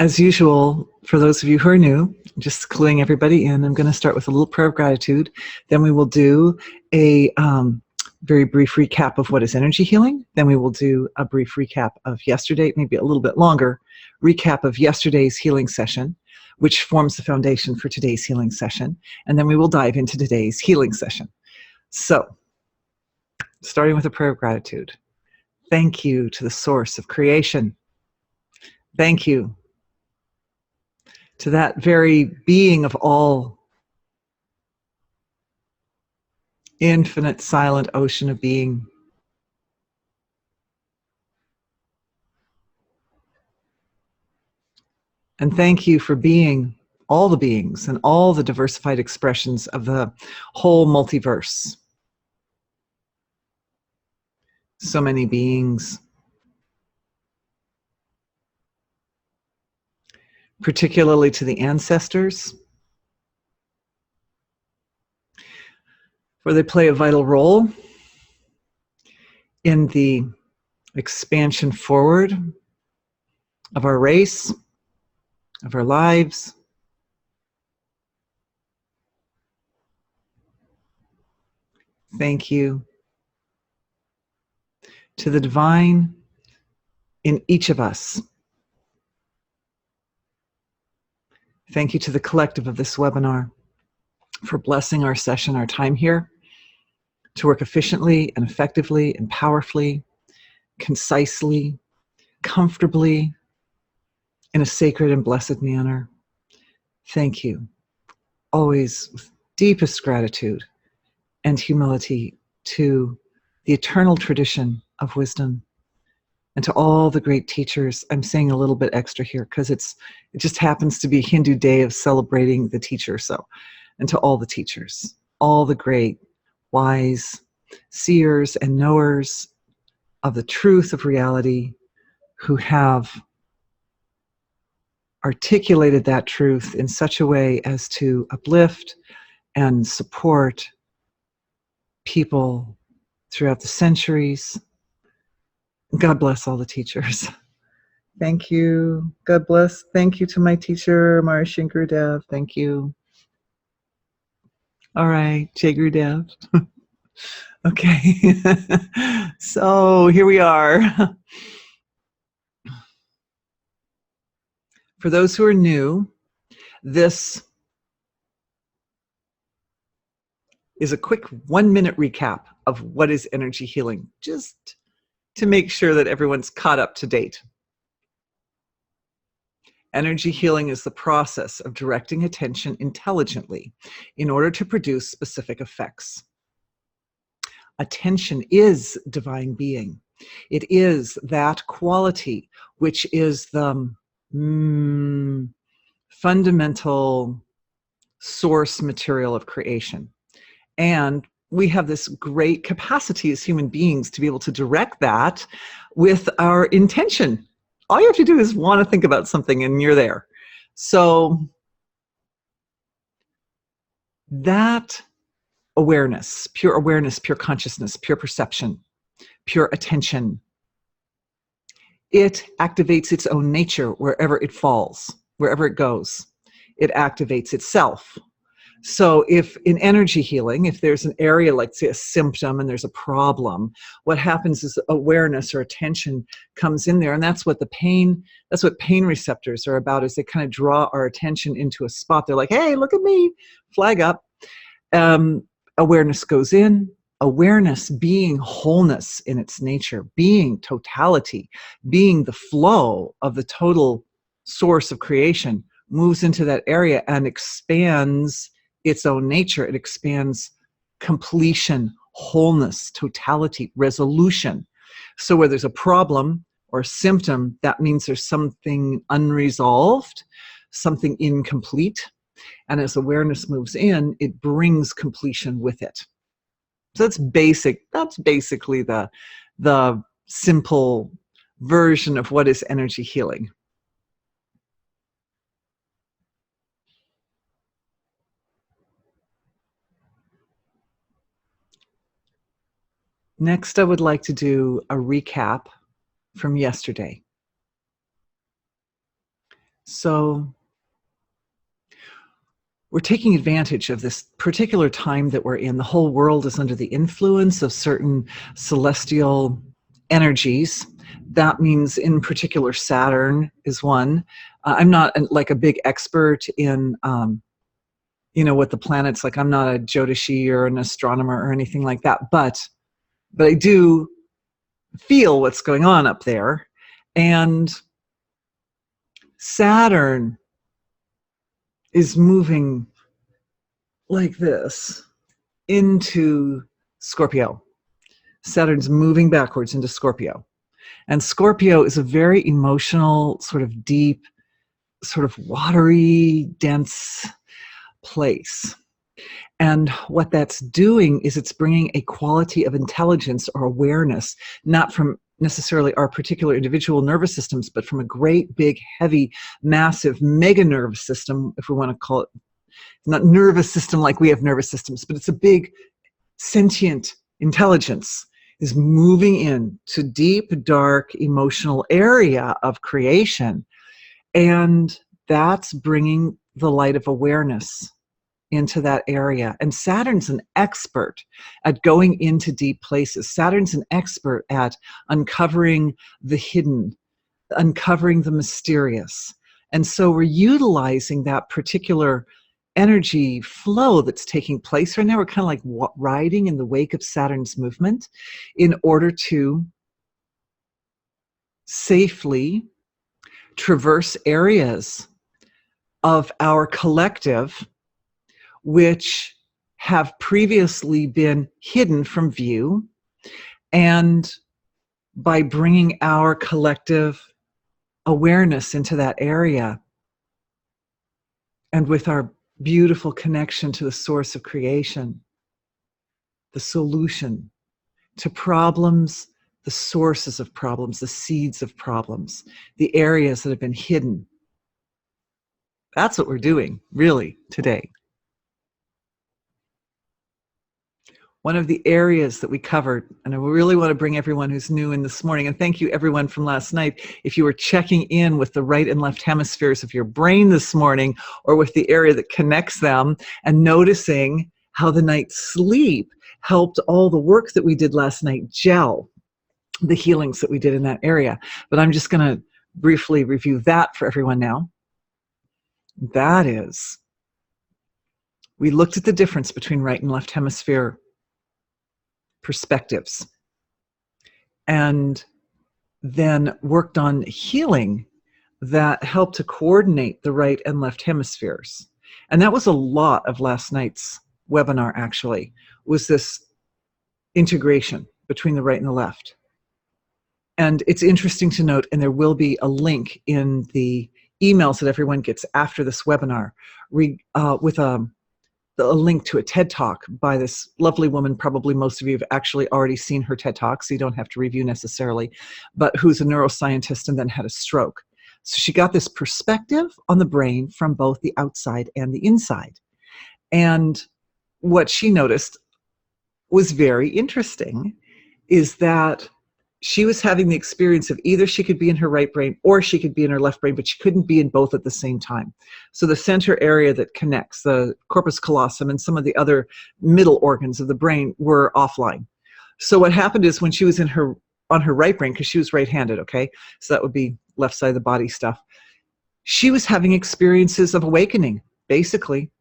As usual, for those of you who are new, just cluing everybody in, I'm going to start with a little prayer of gratitude. Then we will do a very brief recap of what is energy healing. Then we will do a brief recap of yesterday, maybe a little bit longer, recap of yesterday's healing session, which forms the foundation for today's healing session. And then we will dive into today's healing session. So, starting with a prayer of gratitude. Thank you to the source of creation. Thank you to that very being of all, infinite silent ocean of being. And thank you for being all the beings and all the diversified expressions of the whole multiverse. So many beings. Particularly to the ancestors, for they play a vital role in the expansion forward of our race, of our lives. Thank you to the divine in each of us. Thank you to the collective of this webinar for blessing our session, our time here, to work efficiently and effectively and powerfully, concisely, comfortably, in a sacred and blessed manner. Thank you, always with deepest gratitude and humility to the eternal tradition of wisdom and to all the great teachers. I'm saying a little bit extra here because it just happens to be Hindu day of celebrating the teacher. So, and to all the teachers, all the great wise seers and knowers of the truth of reality who have articulated that truth in such a way as to uplift and support people throughout the centuries. God bless all the teachers. Thank you. God bless. Thank you to my teacher, Maharishi Gurudev. Thank you. All right, Jay Gurudev. Okay. So here we are. For those who are new, this is a quick 1-minute recap of what is energy healing, just to make sure that everyone's caught up to date. Energy healing is the process of directing attention intelligently in order to produce specific effects. Attention is divine being. It is that quality which is the fundamental source material of creation. And we have this great capacity as human beings to be able to direct that with our intention. All you have to do is want to think about something and you're there. So that awareness, pure consciousness, pure perception, pure attention, it activates its own nature wherever it falls, wherever it goes. It activates itself. So if in energy healing, if there's an area like, say, a symptom and there's a problem, what happens is awareness or attention comes in there. And that's what pain receptors are about, is they kind of draw our attention into a spot. They're like, hey, look at me, flag up. Awareness goes in. Awareness being wholeness in its nature, being totality, being the flow of the total source of creation, moves into that area and expands its own nature. It expands completion, wholeness, totality, resolution. So where there's a problem or a symptom, that means there's something unresolved, something incomplete. And as awareness moves in, it brings completion with it. So that's basically the simple version of what is energy healing. Next, I would like to do a recap from yesterday. So we're taking advantage of this particular time that we're in. The whole world is under the influence of certain celestial energies. That means, in particular, Saturn is one. I'm not like a big expert in, what the planets like. I'm not a Jyotishi or an astronomer or anything like that, but I do feel what's going on up there. And Saturn is moving like this into Scorpio. Saturn's moving backwards into Scorpio. And Scorpio is a very emotional, sort of deep, sort of watery, dense place. And what that's doing is it's bringing a quality of intelligence or awareness, not from necessarily our particular individual nervous systems, but from a great, big, heavy, massive, mega nervous system, if we want to call it, not nervous system like we have nervous systems, but it's a big, sentient intelligence is moving in to deep, dark, emotional area of creation. And that's bringing the light of awareness into that area. And Saturn's an expert at going into deep places. Saturn's an expert at uncovering the hidden, uncovering the mysterious. And so we're utilizing that particular energy flow that's taking place right now. We're kind of like riding in the wake of Saturn's movement in order to safely traverse areas of our collective which have previously been hidden from view. And by bringing our collective awareness into that area, and with our beautiful connection to the source of creation, the solution to problems, the sources of problems, the seeds of problems, the areas that have been hidden. That's what we're doing, really, today. One of the areas that we covered, and I really want to bring everyone who's new in this morning, and thank you everyone from last night, if you were checking in with the right and left hemispheres of your brain this morning, or with the area that connects them, and noticing how the night's sleep helped all the work that we did last night gel, the healings that we did in that area. But I'm just going to briefly review that for everyone now. That is, we looked at the difference between right and left hemisphere perspectives, and then worked on healing that helped to coordinate the right and left hemispheres. And that was a lot of last night's webinar, actually, was this integration between the right and the left. And it's interesting to note, and there will be a link in the emails that everyone gets after this webinar with a link to a TED Talk by this lovely woman. Probably most of you have actually already seen her TED Talk, so you don't have to review necessarily, but who's a neuroscientist and then had a stroke. So she got this perspective on the brain from both the outside and the inside. And what she noticed was very interesting is that she was having the experience of either she could be in her right brain or she could be in her left brain, but she couldn't be in both at the same time. So the center area that connects the corpus callosum and some of the other middle organs of the brain were offline. So what happened is when she was on her right brain, because she was right-handed, okay? So that would be left side of the body stuff. She was having experiences of awakening, basically.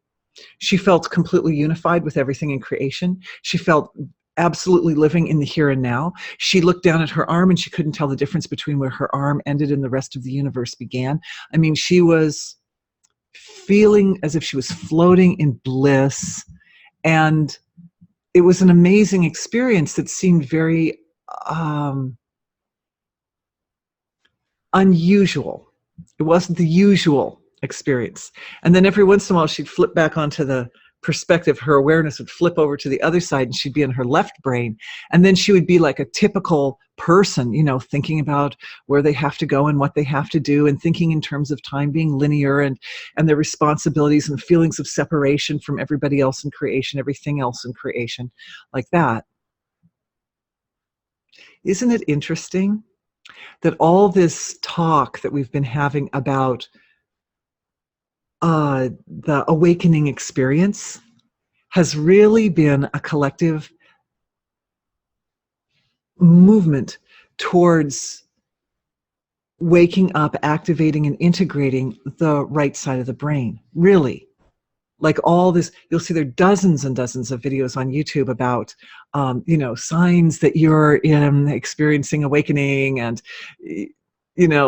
She felt completely unified with everything in creation. She felt absolutely living in the here and now. She looked down at her arm and she couldn't tell the difference between where her arm ended and the rest of the universe began. I mean, she was feeling as if she was floating in bliss. And it was an amazing experience that seemed very unusual. It wasn't the usual experience. And then every once in a while, she'd flip back onto the perspective. Her awareness would flip over to the other side and she'd be in her left brain. And then she would be like a typical person, you know, thinking about where they have to go and what they have to do, and thinking in terms of time being linear and their responsibilities and feelings of separation from everybody else in creation, everything else in creation, like that. Isn't it interesting that all this talk that we've been having about the awakening experience has really been a collective movement towards waking up, activating, and integrating the right side of the brain. Really, like all this, you'll see there are dozens and dozens of videos on YouTube about, signs that you're experiencing awakening, and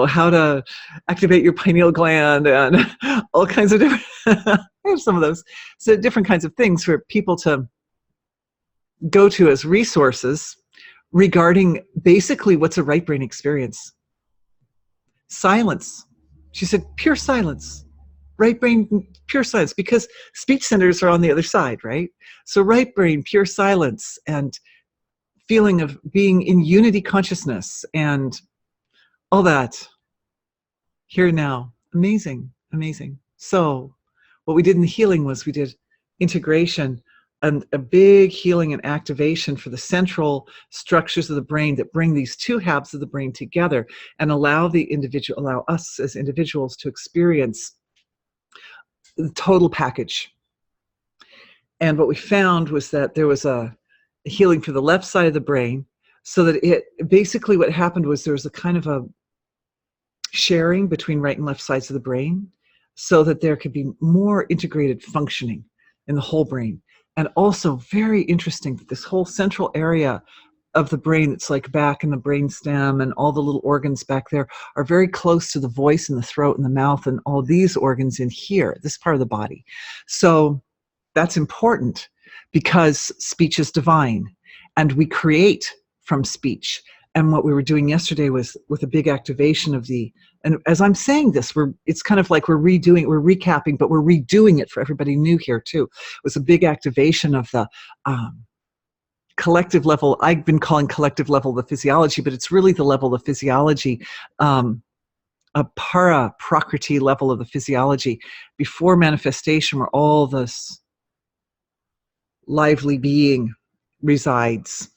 how to activate your pineal gland, and all kinds of different. I have some of those, so different kinds of things for people to go to as resources regarding basically what's a right brain experience. Silence. She said, pure silence. Right brain, pure silence, because speech centers are on the other side, right? So right brain, pure silence, and feeling of being in unity consciousness, and all that. Here now. Amazing, amazing. So what we did in the healing was we did integration and a big healing and activation for the central structures of the brain that bring these two halves of the brain together and allow us as individuals to experience the total package. And what we found was that there was a healing for the left side of the brain, so that it basically, what happened was there was a kind of a sharing between right and left sides of the brain, so that there could be more integrated functioning in the whole brain. And also very interesting that this whole central area of the brain that's like back in the brain stem and all the little organs back there are very close to the voice and the throat and the mouth and all these organs in here, this part of the body. So that's important because speech is divine and we create from speech. And what we were doing yesterday was with a big activation of and as I'm saying this, it's kind of like we're recapping, but we're redoing it for everybody new here too. It was a big activation of the collective level. I've been calling collective level the physiology, but it's really the level of physiology, a prakriti level of the physiology before manifestation, where all this lively being resides.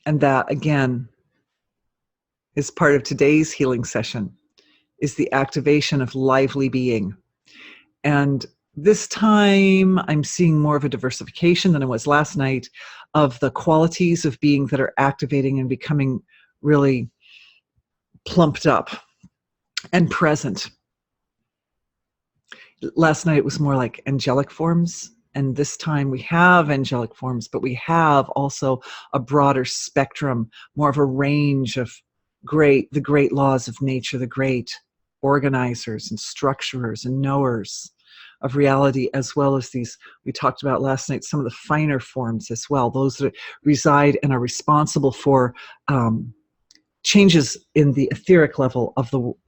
And that, again, is part of today's healing session, is the activation of lively being. And this time I'm seeing more of a diversification than I was last night of the qualities of being that are activating and becoming really plumped up and present. Last night it was more like angelic forms, and this time we have angelic forms, but we have also a broader spectrum, more of a range of the great laws of nature, the great organizers and structurers and knowers of reality, as well as these, we talked about last night, some of the finer forms as well, those that reside and are responsible for changes in the etheric level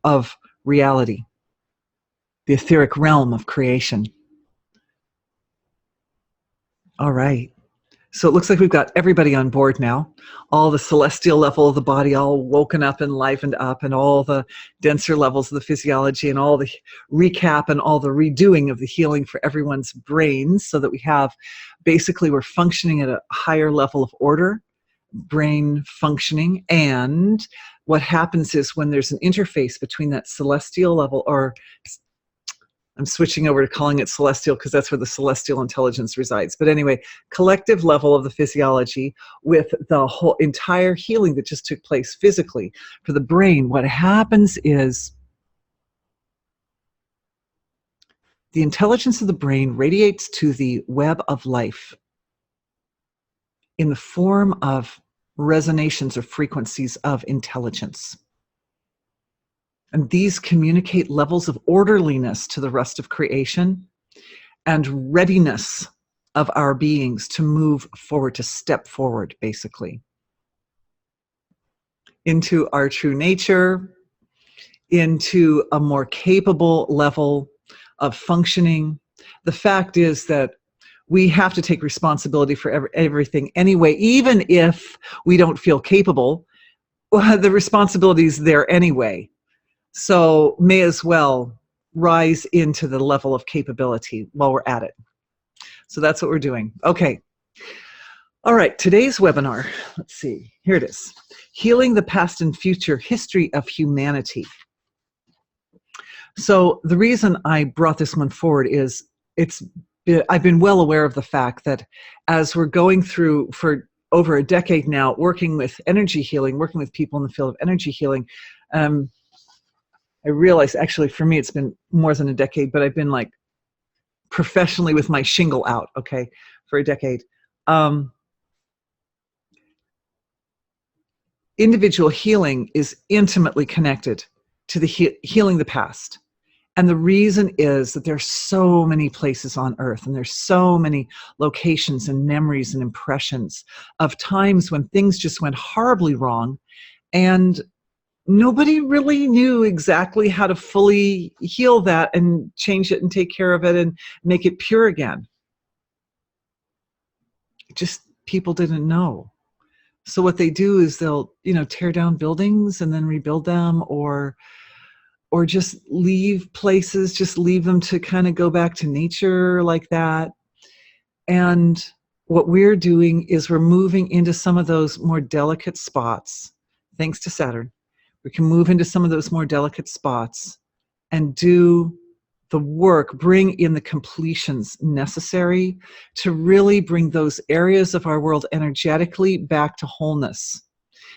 of reality, the etheric realm of creation. All right. So it looks like we've got everybody on board now. All the celestial level of the body all woken up and livened up, and all the denser levels of the physiology, and all the recap and all the redoing of the healing for everyone's brains, so that we have, basically we're functioning at a higher level of order, brain functioning. And what happens is when there's an interface between that celestial level, or I'm switching over to calling it celestial because that's where the celestial intelligence resides. But anyway, collective level of the physiology with the whole entire healing that just took place physically for the brain, what happens is the intelligence of the brain radiates to the web of life in the form of resonations or frequencies of intelligence. And these communicate levels of orderliness to the rest of creation and readiness of our beings to move forward, to step forward, basically, into our true nature, into a more capable level of functioning. The fact is that we have to take responsibility for everything anyway, even if we don't feel capable. Well, the responsibility is there anyway. So may as well rise into the level of capability while we're at it. So that's what we're doing. Okay. All right. Today's webinar, let's see. Here it is. Healing the Past and Future History of Humanity. So the reason I brought this one forward is I've been well aware of the fact that as we're going through for over a decade now, working with energy healing, working with people in the field of energy healing, I realize actually for me it's been more than a decade, but I've been like professionally with my shingle out, okay, for a decade. Individual healing is intimately connected to the healing the past. And the reason is that there's so many places on earth and there's so many locations and memories and impressions of times when things just went horribly wrong and nobody really knew exactly how to fully heal that and change it and take care of it and make it pure again. Just people didn't know. So what they do is they'll, tear down buildings and then rebuild them, or just leave places, just leave them to kind of go back to nature like that. And what we're doing is we're moving into some of those more delicate spots. Thanks to Saturn, we can move into some of those more delicate spots and do the work, bring in the completions necessary to really bring those areas of our world energetically back to wholeness.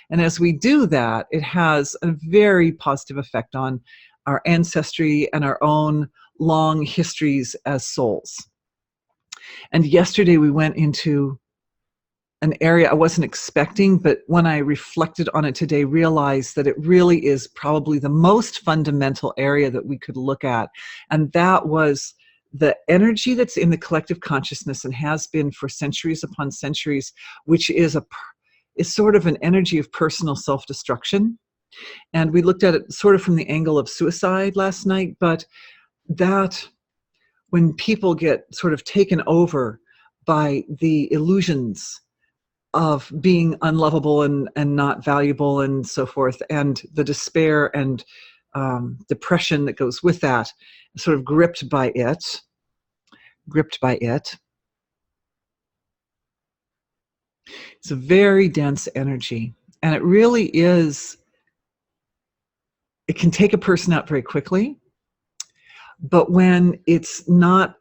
And as we do that, it has a very positive effect on our ancestry and our own long histories as souls. And yesterday we went into an area I wasn't expecting, but when I reflected on it today, realized that it really is probably the most fundamental area that we could look at. And that was the energy that's in the collective consciousness and has been for centuries upon centuries, which is sort of an energy of personal self-destruction. And we looked at it sort of from the angle of suicide last night, but that when people get sort of taken over by the illusions of being unlovable and not valuable and so forth, and the despair and depression that goes with that, sort of gripped by it. It's a very dense energy, and it really is, it can take a person out very quickly, but when it's not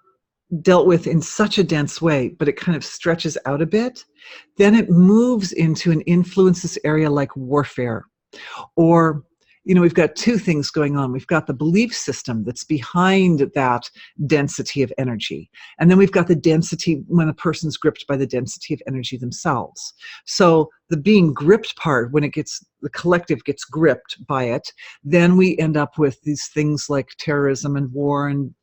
dealt with in such a dense way, but it kind of stretches out a bit, then it moves into an influences area like warfare. Or, we've got two things going on. We've got the belief system that's behind that density of energy. And then we've got the density when a person's gripped by the density of energy themselves. So the being gripped part, when the collective gets gripped by it, then we end up with these things like terrorism and war and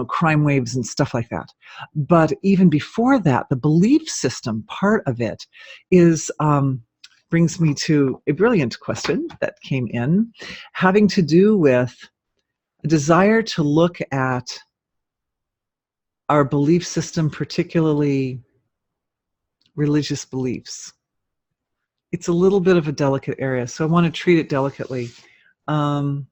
crime waves and stuff like that. But even before that, the belief system part of it is brings me to a brilliant question that came in, having to do with a desire to look at our belief system, particularly religious beliefs. It's a little bit of a delicate area, so I want to treat it delicately. My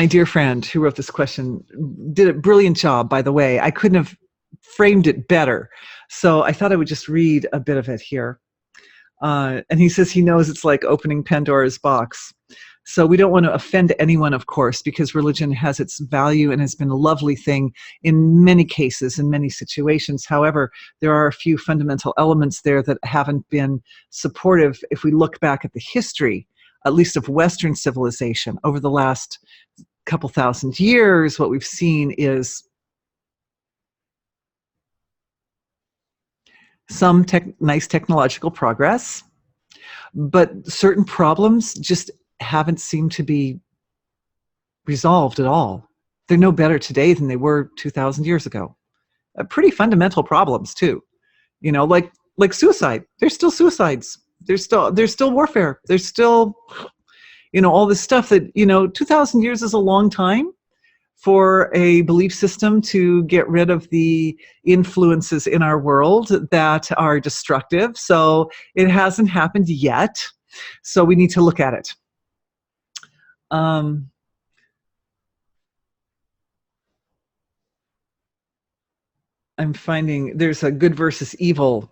dear friend who wrote this question did a brilliant job, by the way. I couldn't have framed it better. So I thought I would just read a bit of it here. And he says he knows it's like opening Pandora's box. So we don't want to offend anyone, of course, because religion has its value and has been a lovely thing in many cases, in many situations. However, there are a few fundamental elements there that haven't been supportive if we look back at the history, at least of Western civilization. Over the last couple thousand years, what we've seen is some nice technological progress, but certain problems just haven't seemed to be resolved at all. They're no better today than they were 2,000 years ago. Pretty fundamental problems too. Like suicide. There's still suicides. There's still warfare. There's still, all this stuff that, 2,000 years is a long time for a belief system to get rid of the influences in our world that are destructive. So it hasn't happened yet. So we need to look at it. I'm finding there's a good versus evil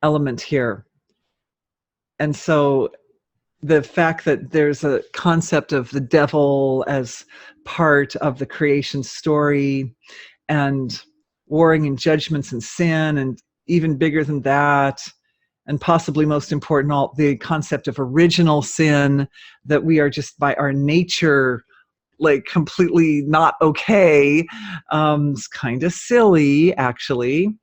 element here. And so the fact that there's a concept of the devil as part of the creation story, and warring and judgments and sin, and even bigger than that, and possibly most important, all the concept of original sin, that we are just by our nature like completely not okay. It's kind of silly, actually.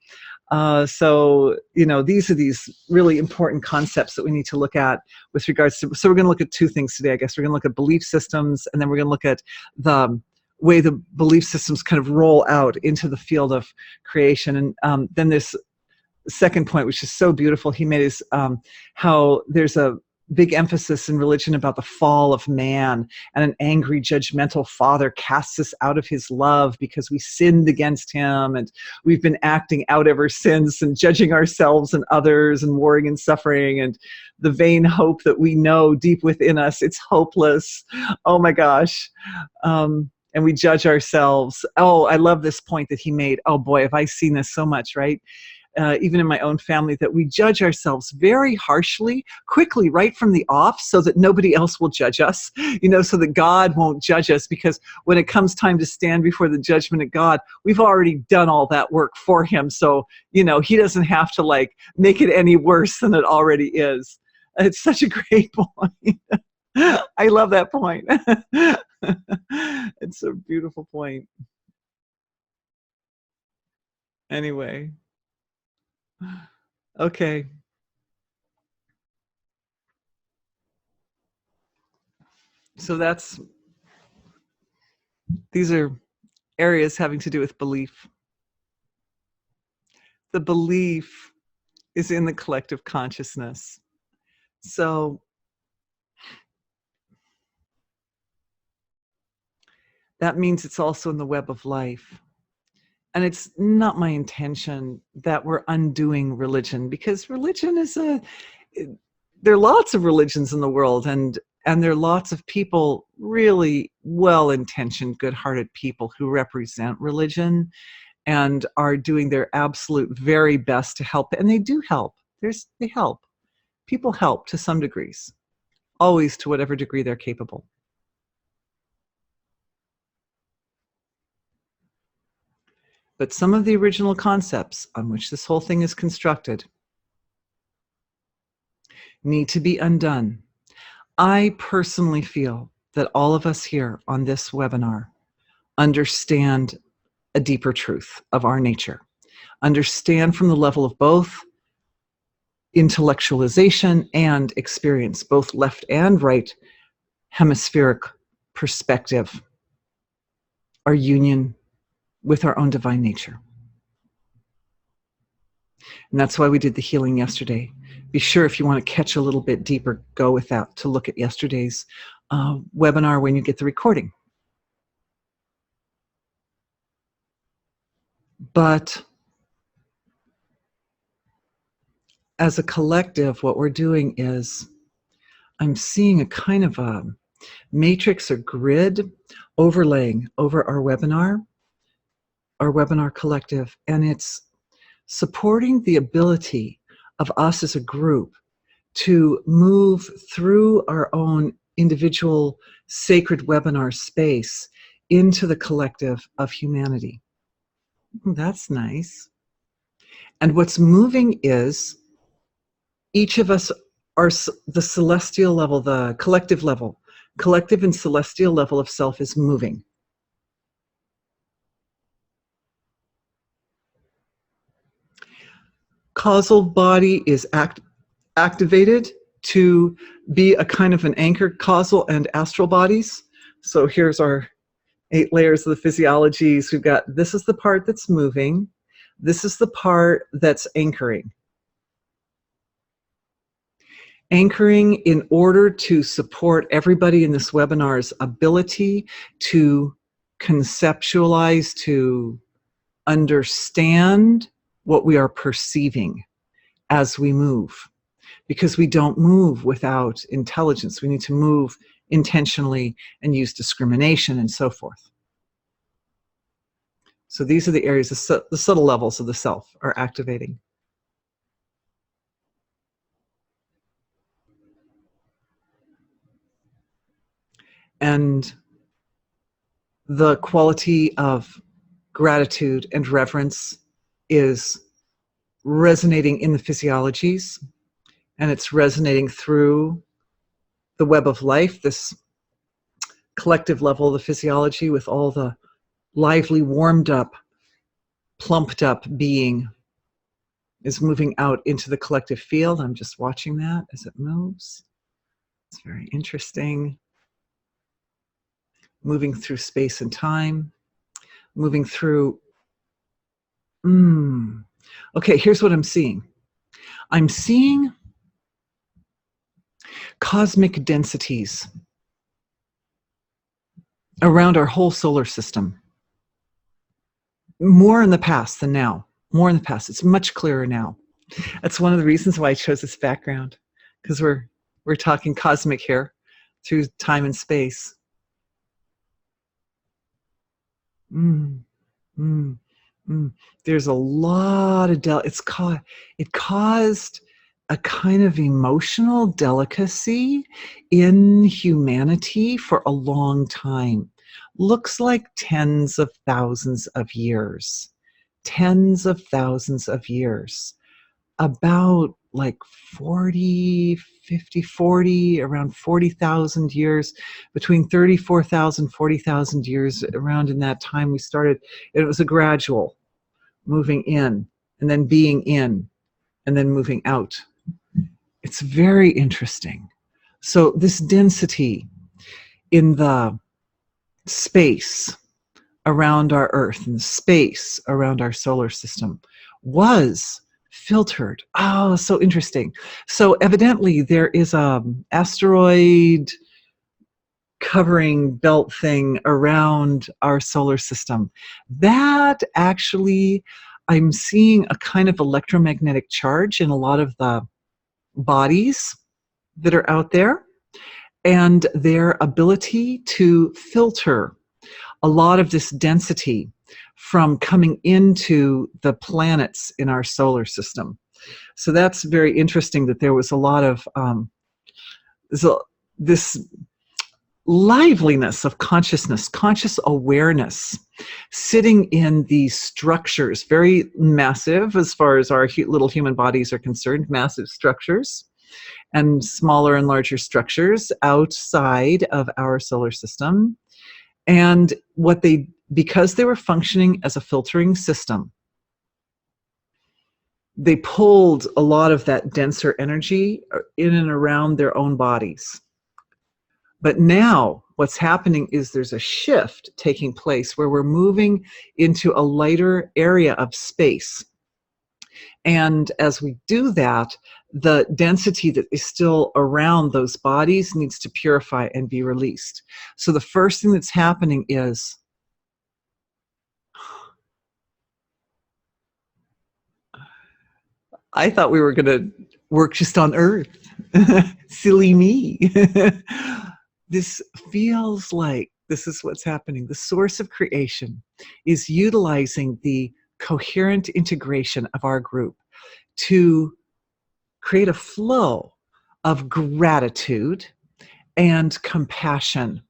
So, these are these really important concepts that we need to look at with regards to, so we're going to look at two things today, I guess. We're going to look at belief systems, and then we're going to look at the way the belief systems kind of roll out into the field of creation. And then this second point, which is so beautiful, he made, is how there's a big emphasis in religion about the fall of man, and an angry judgmental father casts us out of his love because we sinned against him, and we've been acting out ever since, and judging ourselves and others, and warring and suffering, and the vain hope that we know deep within us it's hopeless. Oh my gosh. And we judge ourselves. Oh, I love this point that he made. Oh boy, have I seen this so much, right? Even in my own family, that we judge ourselves very harshly, quickly, right from the off, so that nobody else will judge us, so that God won't judge us, because when it comes time to stand before the judgment of God, we've already done all that work for him. So, he doesn't have to like make it any worse than it already is. It's such a great point. I love that point. It's a beautiful point. Anyway. Okay. So these are areas having to do with belief. The belief is in the collective consciousness. So that means it's also in the web of life. And it's not my intention that we're undoing religion, because religion is there are lots of religions in the world, and there are lots of people, really well-intentioned, good-hearted people who represent religion and are doing their absolute very best to help. And they do help. They help. People help to some degrees, always to whatever degree they're capable. But some of the original concepts on which this whole thing is constructed need to be undone. I personally feel that all of us here on this webinar understand a deeper truth of our nature, understand from the level of both intellectualization and experience, both left and right hemispheric perspective, our union with our own divine nature. And that's why we did the healing yesterday. Be sure, if you want to catch a little bit deeper, go with that, to look at yesterday's webinar when you get the recording. But as a collective, what we're doing is, I'm seeing a kind of a matrix or grid overlaying over our webinar collective, and it's supporting the ability of us as a group to move through our own individual sacred webinar space into the collective of humanity. That's nice. And what's moving is each of us are the celestial level, the collective level, collective and celestial level of self is moving. Causal body is activated to be a kind of an anchor, causal and astral bodies. So here's our 8 layers of the physiologies. We've got, this is the part that's moving. This is the part that's anchoring. Anchoring in order to support everybody in this webinar's ability to conceptualize, to understand what we are perceiving as we move. Because we don't move without intelligence. We need to move intentionally and use discrimination and so forth. So these are the areas, the subtle levels of the self are activating. And the quality of gratitude and reverence is resonating in the physiologies, and it's resonating through the web of life, this collective level of the physiology with all the lively, warmed up, plumped up being is moving out into the collective field. I'm just watching that as it moves. It's very interesting. Moving through space and time, moving through. Okay, here's what I'm seeing. I'm seeing cosmic densities around our whole solar system. More in the past than now. More in the past. It's much clearer now. That's one of the reasons why I chose this background, because we're talking cosmic here through time and space. There's a lot of it caused a kind of emotional delicacy in humanity for a long time. Looks like tens of thousands of years. Tens of thousands of years. About like 40, 50, 40, around 40,000 years, between 34,000, 40,000 years, around in that time we started. It was a gradual moving in and then being in and then moving out. It's very interesting. So this density in the space around our Earth and the space around our solar system was filtered. Oh, so interesting. So evidently there is a asteroid covering belt thing around our solar system that actually I'm seeing a kind of electromagnetic charge in a lot of the bodies that are out there, and their ability to filter a lot of this density from coming into the planets in our solar system. So that's very interesting that there was a lot of this liveliness of consciousness, conscious awareness, sitting in these structures, very massive as far as our little human bodies are concerned, massive structures, and smaller and larger structures outside of our solar system. And because they were functioning as a filtering system, they pulled a lot of that denser energy in and around their own bodies. But now what's happening is there's a shift taking place where we're moving into a lighter area of space. And as we do that, the density that is still around those bodies needs to purify and be released. So the first thing that's happening is I thought we were going to work just on Earth. Silly me. This feels like this is what's happening. The source of creation is utilizing the coherent integration of our group to create a flow of gratitude and compassion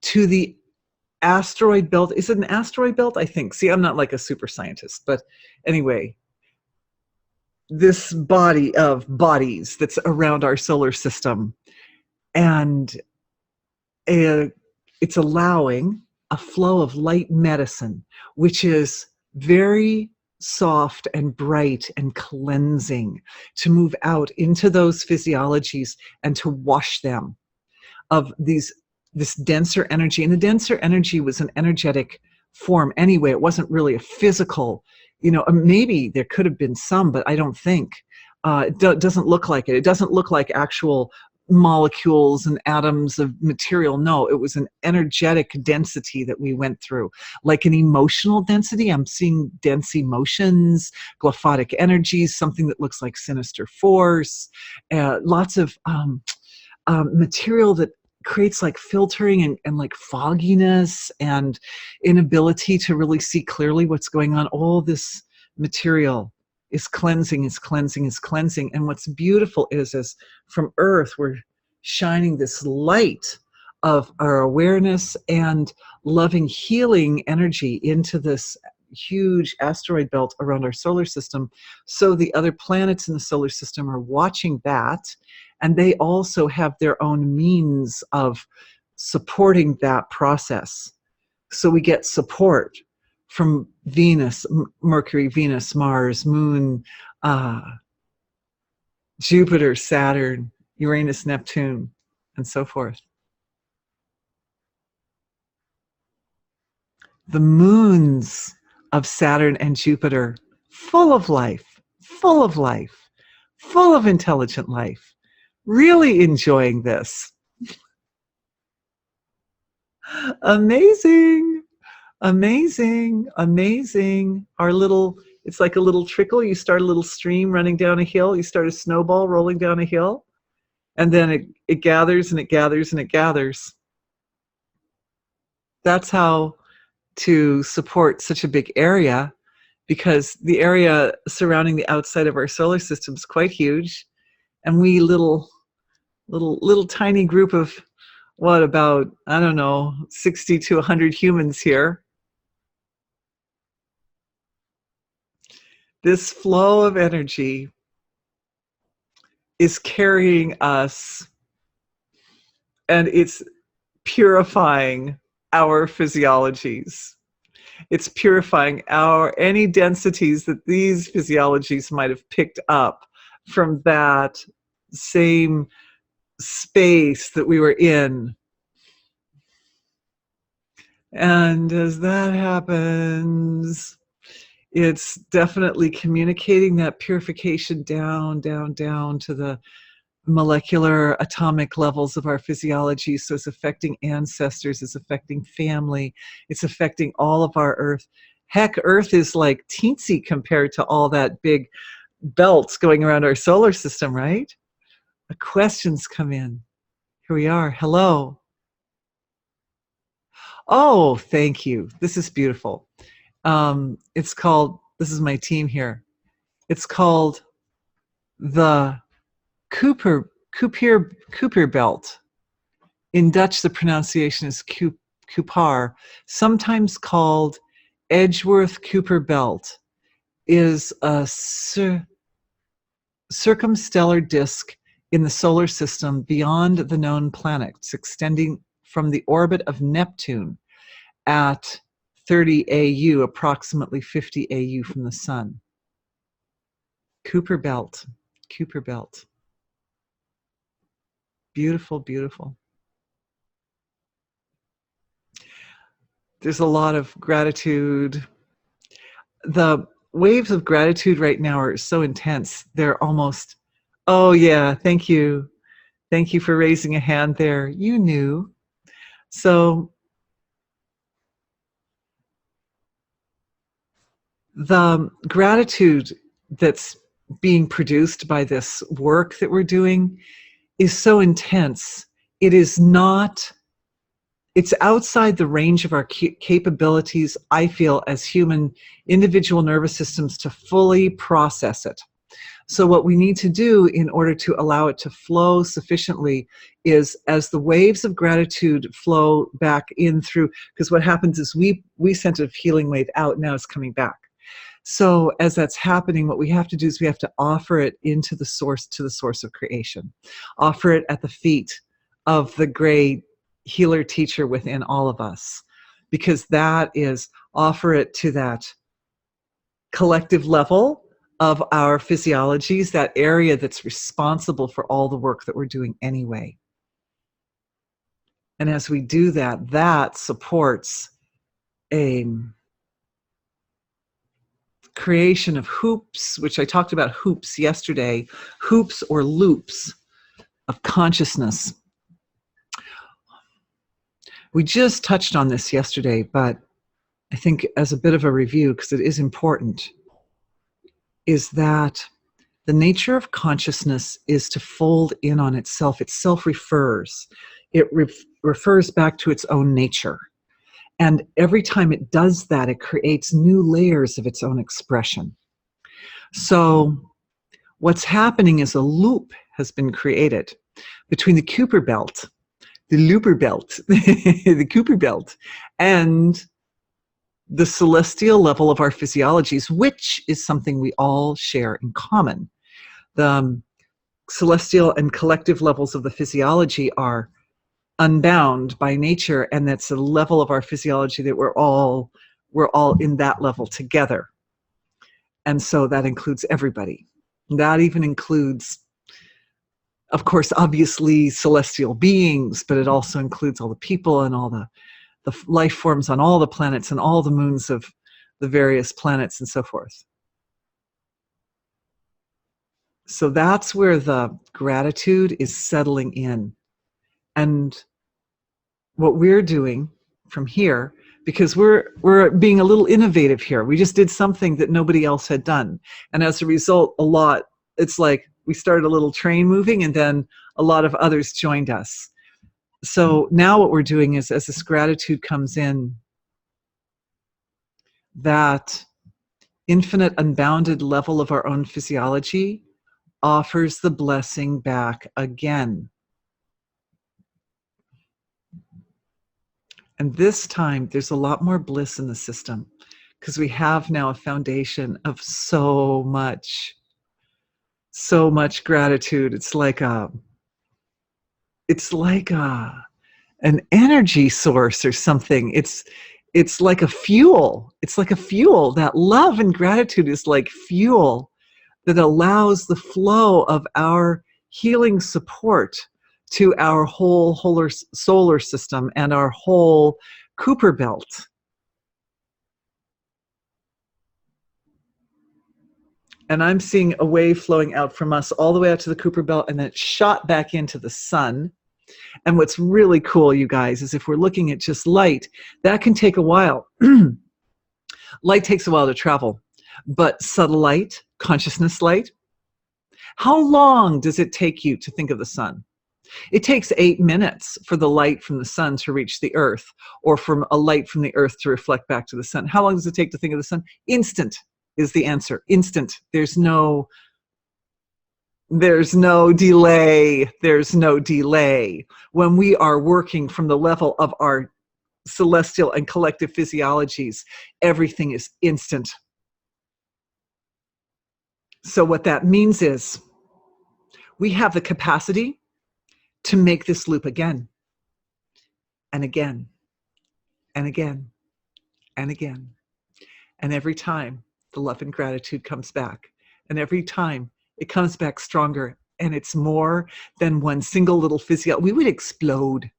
to the asteroid belt. Is it an asteroid belt? I think. See, I'm not like a super scientist, but anyway, this body of bodies that's around our solar system, and it's allowing a flow of light medicine, which is very soft and bright and cleansing, to move out into those physiologies and to wash them of this denser energy. And the denser energy was an energetic form anyway. It wasn't really a physical, maybe there could have been some, but I don't think. It doesn't look like it. It doesn't look like actual molecules and atoms of material. No, it was an energetic density that we went through, like an emotional density. I'm seeing dense emotions, glyphotic energies, something that looks like sinister force, lots of material that creates like filtering and like fogginess and inability to really see clearly what's going on. All this material is cleansing, is cleansing, is cleansing. And what's beautiful is from Earth, we're shining this light of our awareness and loving healing energy into this huge asteroid belt around our solar system. So the other planets in the solar system are watching that, and they also have their own means of supporting that process. So we get support from Venus, Mercury, Venus, Mars, Moon, Jupiter, Saturn, Uranus, Neptune, and so forth. The moons of Saturn and Jupiter, full of life, full of life, full of intelligent life, really enjoying this. Amazing, amazing, amazing. Our little, it's like a little trickle. You start a little stream running down a hill. You start a snowball rolling down a hill, and then it gathers and it gathers and it gathers. That's how to support such a big area, because the area surrounding the outside of our solar system is quite huge, and we little tiny group of what, about, I don't know, 60 to 100 humans here. This flow of energy is carrying us, and it's purifying our physiologies. It's purifying any densities that these physiologies might have picked up from that same space that we were in. And as that happens, it's definitely communicating that purification down to the molecular atomic levels of our physiology. So it's affecting ancestors, it's affecting family, it's affecting all of our Earth. Heck, Earth is like teensy compared to all that big belts going around our solar system, right? The questions come in. Here we are. Hello. Oh, thank you. This is beautiful. It's called, this is my team here. It's called the Cooper belt. In Dutch, the pronunciation is Cooper, sometimes called Edgeworth Cooper belt, is a circumstellar disk in the solar system beyond the known planets, extending from the orbit of Neptune at 30 AU, approximately 50 AU from the sun. Cooper belt. Beautiful, beautiful. There's a lot of gratitude. The waves of gratitude right now are so intense. They're almost, oh yeah, thank you. Thank you for raising a hand there. You knew. So the gratitude that's being produced by this work that we're doing is so intense. It is not, it's outside the range of our capabilities, I feel, as human individual nervous systems to fully process it. So what we need to do in order to allow it to flow sufficiently is, as the waves of gratitude flow back in through, because what happens is we sent a healing wave out, now it's coming back. So as that's happening, what we have to do is we have to offer it into the source, to the source of creation. Offer it at the feet of the great healer teacher within all of us, because that is, offer it to that collective level of our physiologies, that area that's responsible for all the work that we're doing anyway. And as we do that, that supports a creation of hoops, which I talked about hoops yesterday, hoops or loops of consciousness. We just touched on this yesterday, but I think as a bit of a review, because it is important, is that the nature of consciousness is to fold in on itself. It self-refers. It refers back to its own nature. And every time it does that, it creates new layers of its own expression. So what's happening is a loop has been created between the Kuiper belt, the Looper belt, the Cooper belt, and the celestial level of our physiologies, which is something we all share in common. The celestial and collective levels of the physiology are unbound by nature, and that's a level of our physiology that we're all in that level together. And so that includes everybody. That even includes, of course, obviously celestial beings, but it also includes all the people and all the life forms on all the planets and all the moons of the various planets and so forth. So that's where the gratitude is settling in. And what we're doing from here, because we're being a little innovative here. We just did something that nobody else had done. And as a result, it's like we started a little train moving and then a lot of others joined us. So now what we're doing is, as this gratitude comes in, that infinite, unbounded level of our own physiology offers the blessing back again. And this time, there's a lot more bliss in the system because we have now a foundation of so much gratitude. It's like an energy source or something. It's like a fuel. It's like a fuel. That love and gratitude is like fuel that allows the flow of our healing support to our whole solar system and our whole Cooper belt. And I'm seeing a wave flowing out from us all the way out to the Cooper belt, and then it shot back into the sun. And what's really cool, you guys, is if we're looking at just light, that can take a while. Light takes a while to travel, but subtle light, consciousness light, how long does it take you to think of the sun? It takes 8 minutes for the light from the sun to reach the earth, or from a light from the earth to reflect back to the sun. How long does it take to think of the sun? Instant is the answer. Instant. There's no delay. There's no delay. When we are working from the level of our celestial and collective physiologies, everything is instant. So what that means is we have the capacity to make this loop again and again and again and again. And every time the love and gratitude comes back, and every time it comes back stronger, and it's more than one single little we would explode.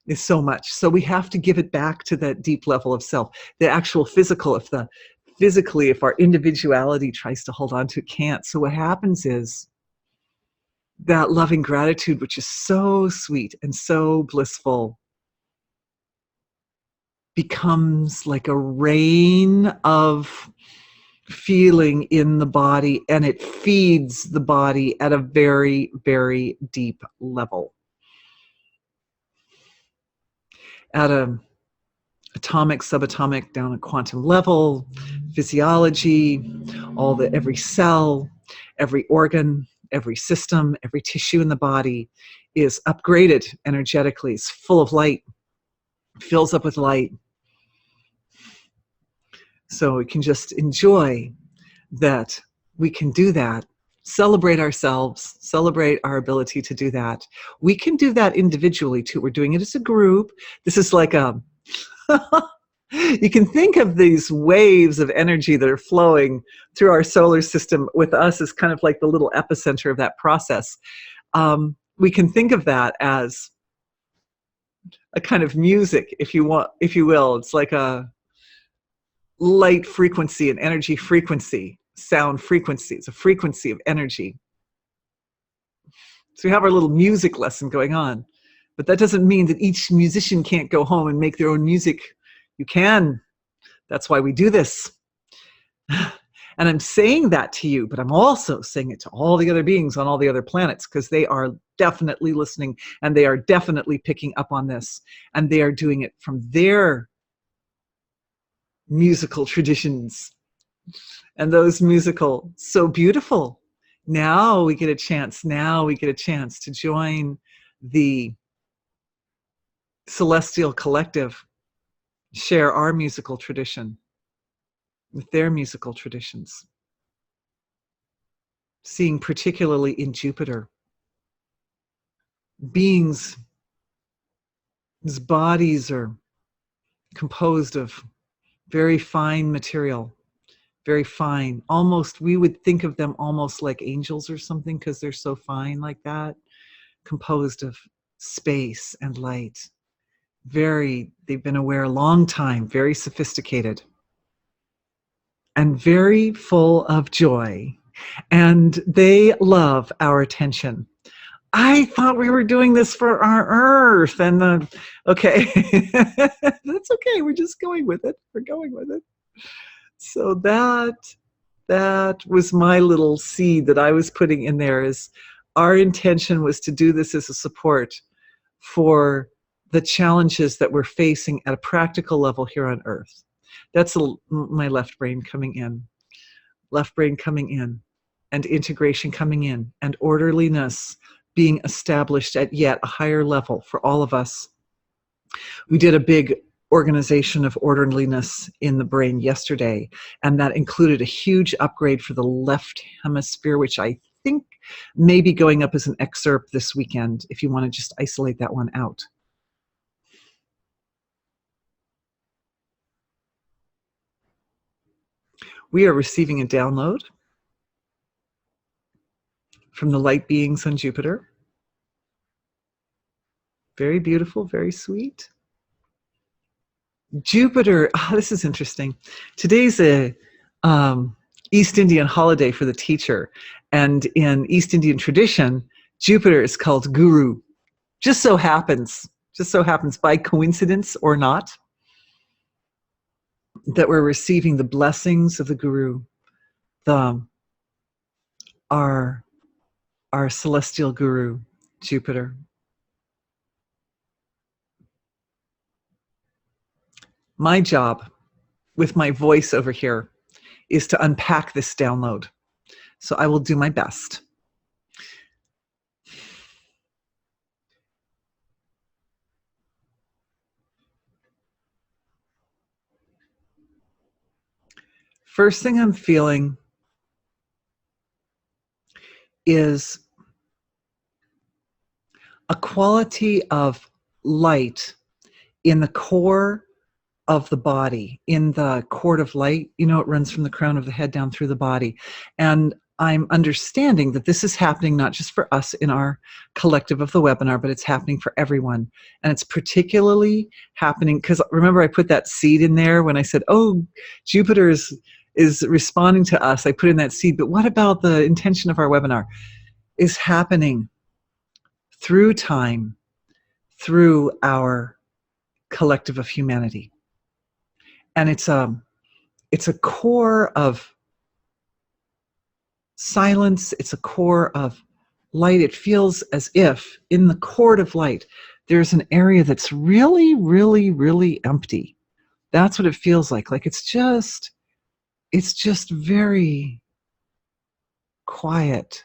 Is so much. So we have to give it back to that deep level of self, the actual physical. If our individuality tries to hold on to it, can't. So what happens is that loving gratitude, which is so sweet and so blissful, becomes like a rain of feeling in the body, and it feeds the body at a very, very deep level. At a atomic, subatomic, down a quantum level, physiology, every cell, every organ, every system, every tissue in the body is upgraded energetically. It's full of light, fills up with light. So we can just enjoy that we can do that, celebrate ourselves, celebrate our ability to do that. We can do that individually too. We're doing it as a group. This is like you can think of these waves of energy that are flowing through our solar system with us as kind of like the little epicenter of that process. We can think of that as a kind of music, if you will. It's like a light frequency, an energy frequency, sound frequency. It's a frequency of energy. So we have our little music lesson going on, but that doesn't mean that each musician can't go home and make their own music. You can. That's why we do this. And I'm saying that to you, but I'm also saying it to all the other beings on all the other planets, because they are definitely listening, and they are definitely picking up on this, and they are doing it from their musical traditions. And those musical, so beautiful. Now we get a chance to join the celestial collective share our musical tradition with their musical traditions. Seeing particularly in Jupiter, beings whose bodies are composed of very fine material, very fine, almost, we would think of them almost like angels or something because they're so fine like that, composed of space and light. They've been aware a long time, very sophisticated, and very full of joy. And they love our attention. I thought we were doing this for our Earth. And okay, that's okay. We're just going with it. We're going with it. So that was my little seed that I was putting in there. Is our intention was to do this as a support for the challenges that we're facing at a practical level here on Earth. That's my left brain coming in. Left brain coming in, and integration coming in, and orderliness being established at yet a higher level for all of us. We did a big organization of orderliness in the brain yesterday, and that included a huge upgrade for the left hemisphere, which I think may be going up as an excerpt this weekend, if you want to just isolate that one out. We are receiving a download from the light beings on Jupiter. Very beautiful, very sweet. Jupiter, this is interesting. Today's a East Indian holiday for the teacher. And in East Indian tradition, Jupiter is called Guru. Just so happens by coincidence or not, that we're receiving the blessings of the Guru, our celestial Guru, Jupiter. My job with my voice over here is to unpack this download. So I will do my best. First thing I'm feeling is a quality of light in the core of the body, in the cord of light. You know, it runs from the crown of the head down through the body. And I'm understanding that this is happening not just for us in our collective of the webinar, but it's happening for everyone. And it's particularly happening because, remember, I put that seed in there when I said, oh, Jupiter is responding to us. I put in that seed. But what about the intention of our webinar? Is happening through time, through our collective of humanity. And it's a core of silence. It's a core of light. It feels as if in the cord of light, there's an area that's really, really, really empty. That's what it feels like. Like it's just very quiet.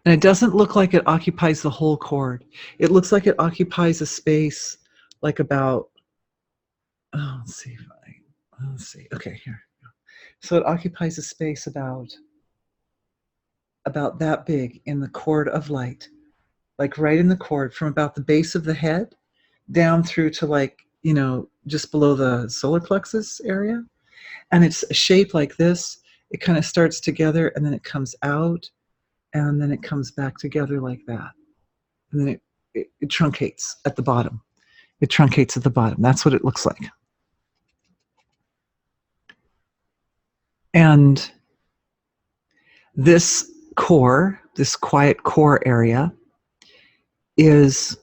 And it doesn't look like it occupies the whole cord. It looks like it occupies a space like about, let's see. Okay, here. So it occupies a space about that big in the cord of light, like right in the cord, from about the base of the head down through to, like, you know, just below the solar plexus area. And it's a shape like this. It kind of starts together and then it comes out and then it comes back together like that. And then it truncates at the bottom. It truncates at the bottom. That's what it looks like. And this core, this quiet core area, is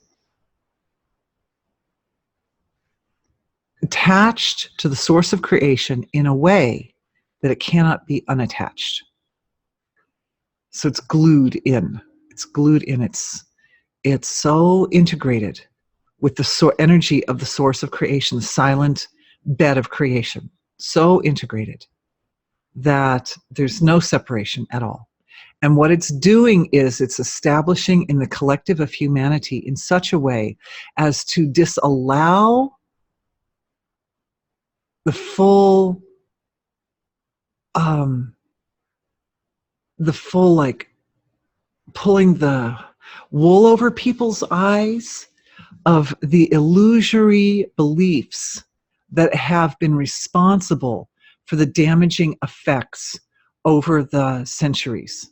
attached to the source of creation in a way that it cannot be unattached. So it's glued in. It's glued in. It's so integrated with the energy of the source of creation, the silent bed of creation. So integrated that there's no separation at all. And what it's doing is it's establishing in the collective of humanity in such a way as to disallow the full, like pulling the wool over people's eyes of the illusory beliefs that have been responsible for the damaging effects over the centuries.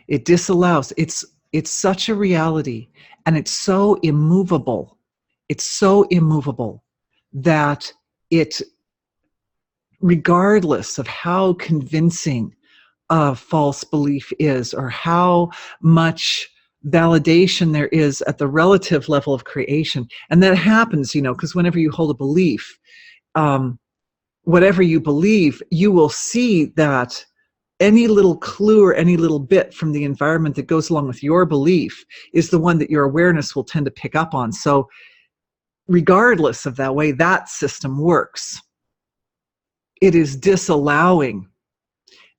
It disallows, it's such a reality, and it's so immovable. It's so immovable that it, regardless of how convincing a false belief is, or how much validation there is at the relative level of creation, and that happens, because whenever you hold a belief, whatever you believe, you will see that any little clue or any little bit from the environment that goes along with your belief is the one that your awareness will tend to pick up on. So regardless of that way that system works, it is disallowing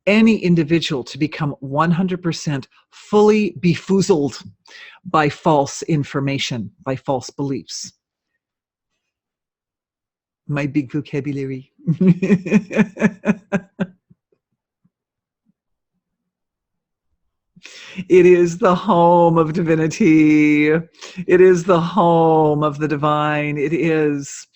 any individual to become 100% fully befoozled by false information, by false beliefs. My big vocabulary. It is the home of divinity. It is the home of the divine. It is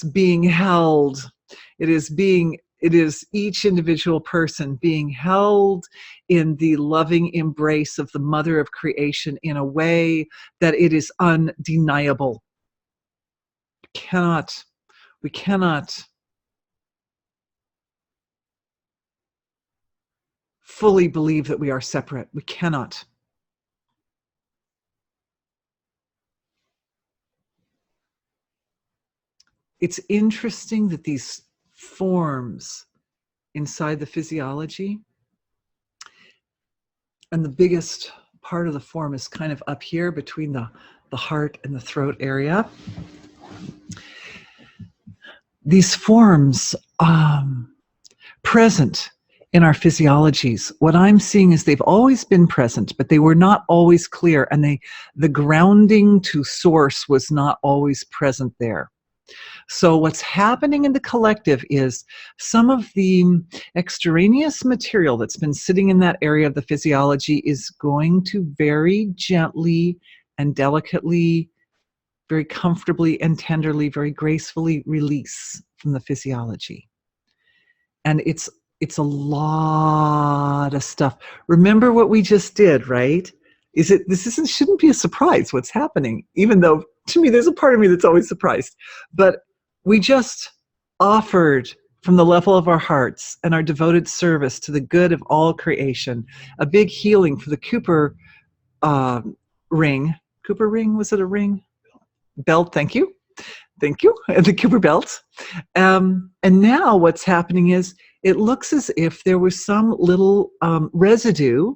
being held. It is each individual person being held in the loving embrace of the mother of creation in a way that it is undeniable. We cannot fully believe that we are separate. We cannot. It's interesting that these forms inside the physiology, and the biggest part of the form is kind of up here between the heart and the throat area. These forms present in our physiologies, what I'm seeing is they've always been present, but they were not always clear, and the grounding to source was not always present there. So what's happening in the collective is some of the extraneous material that's been sitting in that area of the physiology is going to very gently and delicately, very comfortably and tenderly, very gracefully release from the physiology. And it's a lot of stuff. Remember what we just did, right? Shouldn't be a surprise what's happening, even though to me there's a part of me that's always surprised. But we just offered from the level of our hearts and our devoted service to the good of all creation, a big healing for the Cooper ring. Cooper ring, was it a ring? Belt, thank you. Thank you, the Cooper belt. And now what's happening is it looks as if there was some little residue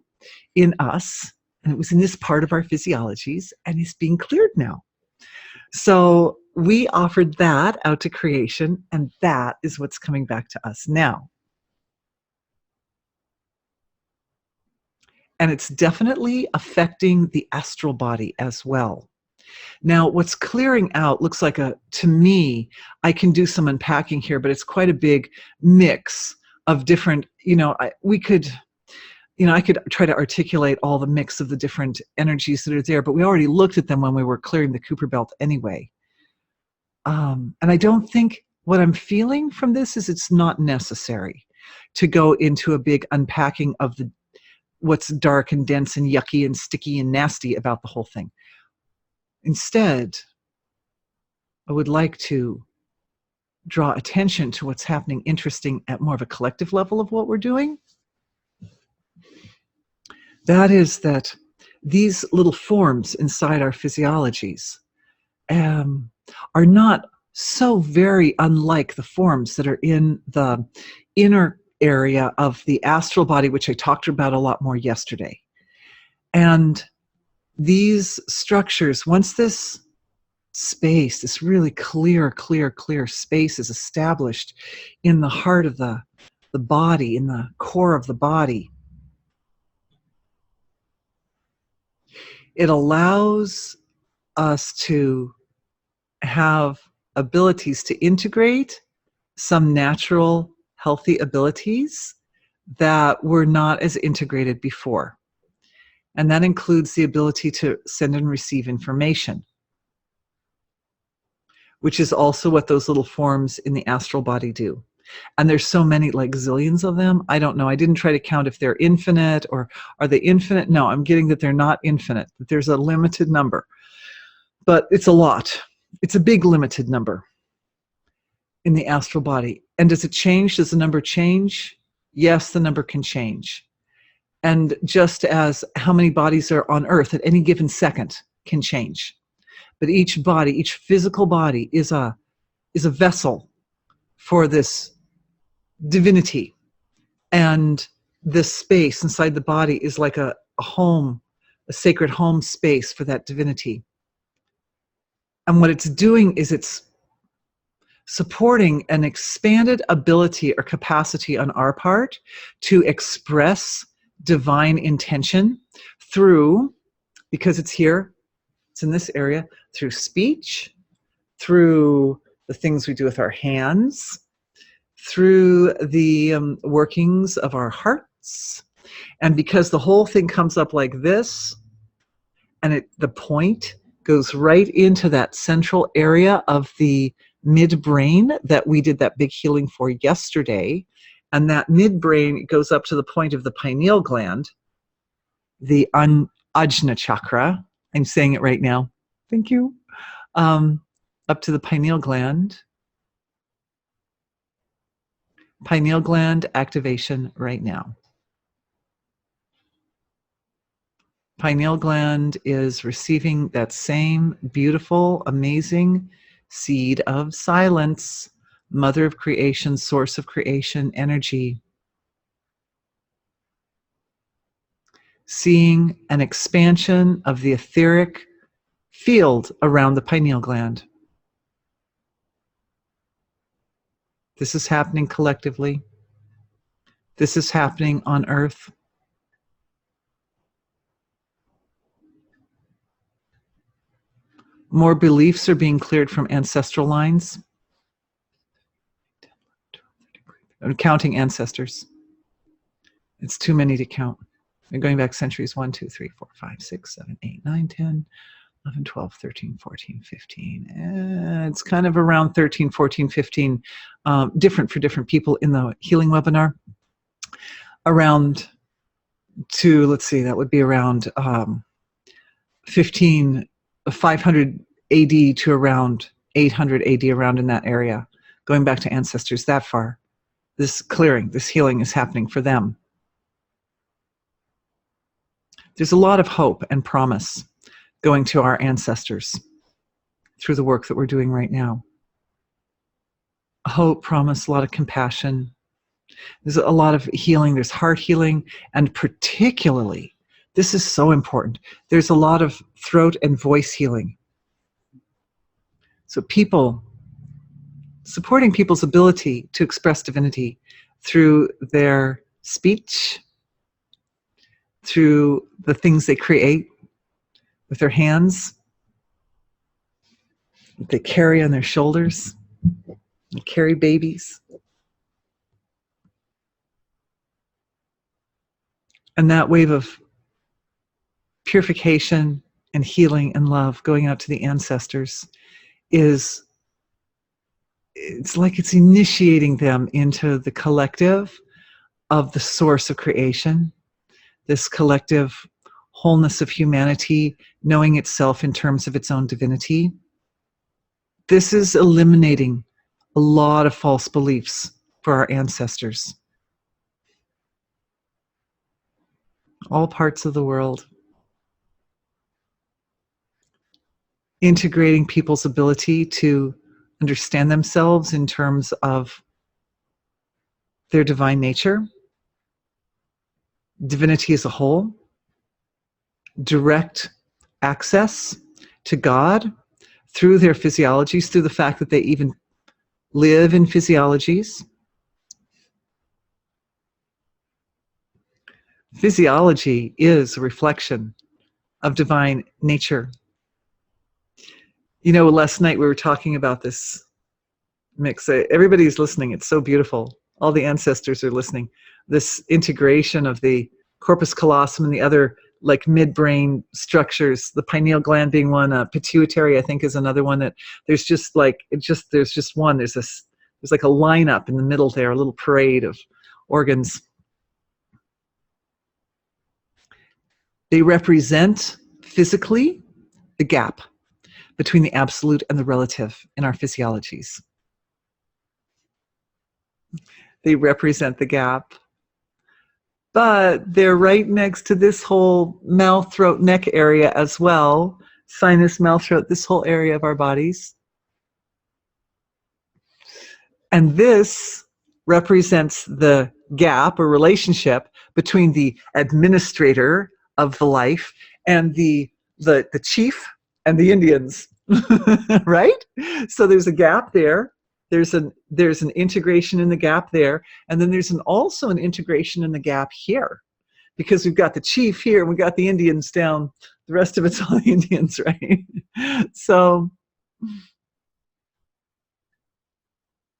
in us, and it was in this part of our physiologies, and it's being cleared now. So we offered that out to creation, and that is what's coming back to us now. And it's definitely affecting the astral body as well. Now, what's clearing out looks like to me, I can do some unpacking here, but it's quite a big mix of different, I could try to articulate all the mix of the different energies that are there, but we already looked at them when we were clearing the Cooper belt anyway. And I don't think what I'm feeling from this is it's not necessary to go into a big unpacking of what's dark and dense and yucky and sticky and nasty about the whole thing. Instead, I would like to draw attention to what's happening interesting at more of a collective level of what we're doing. That is that these little forms inside our physiologies are not so very unlike the forms that are in the inner area of the astral body, which I talked about a lot more yesterday. And these structures, once this space, this really clear space is established in the heart of the body, in the core of the body. It allows us to have abilities to integrate some natural, healthy abilities that were not as integrated before. And that includes the ability to send and receive information, which is also what those little forms in the astral body do. And there's so many, like zillions of them. I don't know. I didn't try to count if they're infinite, or are they infinite? No, I'm getting that they're not infinite, that there's a limited number. But it's a lot. It's a big limited number in the astral body. And does it change? Does the number change? Yes, the number can change. And just as how many bodies are on Earth at any given second can change. But each body, each physical body is a vessel for this divinity. And this space inside the body is like a home, a sacred home space for that divinity. And what it's doing is it's supporting an expanded ability or capacity on our part to express divine intention through, because it's here, it's in this area, through speech, through the things we do with our hands, through the workings of our hearts. And because the whole thing comes up like this, and the point goes right into that central area of the midbrain that we did that big healing for yesterday. And that midbrain goes up to the point of the pineal gland, the Ajna chakra. I'm saying it right now. Thank you. Up to the pineal gland. Pineal gland activation right now. Pineal gland is receiving that same beautiful, amazing seed of silence, mother of creation, source of creation, energy. Seeing an expansion of the etheric field around the pineal gland. This is happening collectively. This is happening on Earth. More beliefs are being cleared from ancestral lines. I'm counting ancestors. It's too many to count. We're going back centuries: 1, 2, 3, 4, 5, 6, 7, 8, 9, 10, 11, 12, 13, 14, 15. It's kind of around 13, 14, 15, different for different people in the healing webinar. Around to, let's see, that would be around 500 AD to around 800 AD, around in that area, going back to ancestors that far. This clearing, this healing is happening for them. There's a lot of hope and promise going to our ancestors through the work that we're doing right now. Hope, promise, a lot of compassion. There's a lot of healing. There's heart healing, and particularly, this is so important, there's a lot of throat and voice healing. So people, supporting people's ability to express divinity through their speech, through the things they create with their hands, that they carry on their shoulders, they carry babies. And that wave of purification and healing and love going out to the ancestors it's like it's initiating them into the collective of the source of creation, this collective wholeness of humanity, knowing itself in terms of its own divinity. This is eliminating a lot of false beliefs for our ancestors. All parts of the world. Integrating people's ability to understand themselves in terms of their divine nature, divinity as a whole, direct access to God through their physiologies, through the fact that they even live in physiologies. Physiology is a reflection of divine nature. You know, last night we were talking about this mix. Everybody's listening. It's so beautiful. All the ancestors are listening. This integration of the corpus callosum and the other like midbrain structures, the pineal gland being one, pituitary I think is another one, that there's just like, there's just one. There's like a lineup in the middle there, a little parade of organs. They represent physically the gap between the absolute and the relative in our physiologies. They represent the gap. But they're right next to this whole mouth, throat, neck area as well. Sinus, mouth, throat, this whole area of our bodies. And this represents the gap or relationship between the administrator of the life and the chief and the Indians, right? So there's a gap there. There's an integration in the gap there, and then there's also an integration in the gap here, because we've got the chief here and we've got the Indians down. The rest of it's all the Indians, right? So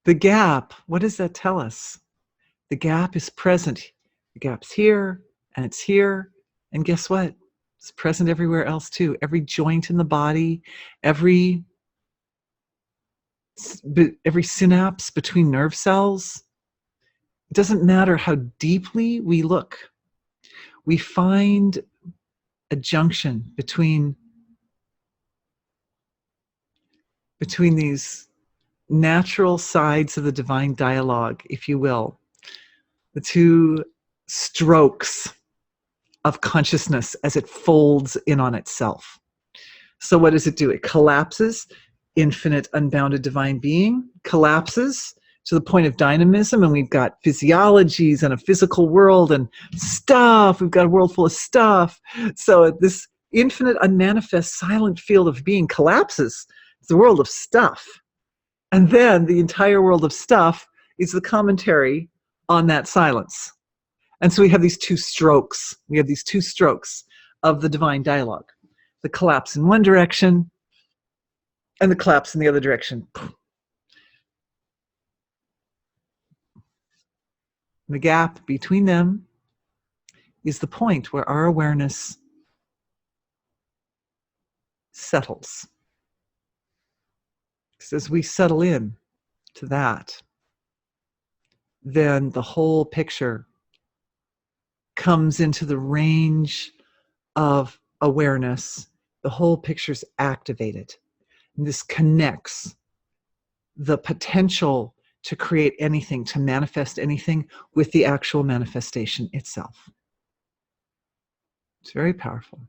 the gap, what does that tell us? The gap is present. The gap's here and it's here, and guess what? It's present everywhere else too. Every joint in the body, every synapse between nerve cells. It doesn't matter how deeply we look. We find a junction between these natural sides of the divine dialogue, if you will. The two strokes of consciousness as it folds in on itself. So what does it do? It collapses. Infinite, unbounded divine being collapses to the point of dynamism, and we've got physiologies and a physical world and stuff. We've got a world full of stuff. So this infinite, unmanifest, silent field of being collapses. It's the world of stuff. And then the entire world of stuff is the commentary on that silence. And so we have these two strokes. We have these two strokes of the divine dialogue. The collapse in one direction, and the collapse in the other direction. The gap between them is the point where our awareness settles. Because as we settle in to that, then the whole picture comes into the range of awareness. The whole picture's activated. And this connects the potential to create anything, to manifest anything, with the actual manifestation itself. It's very powerful.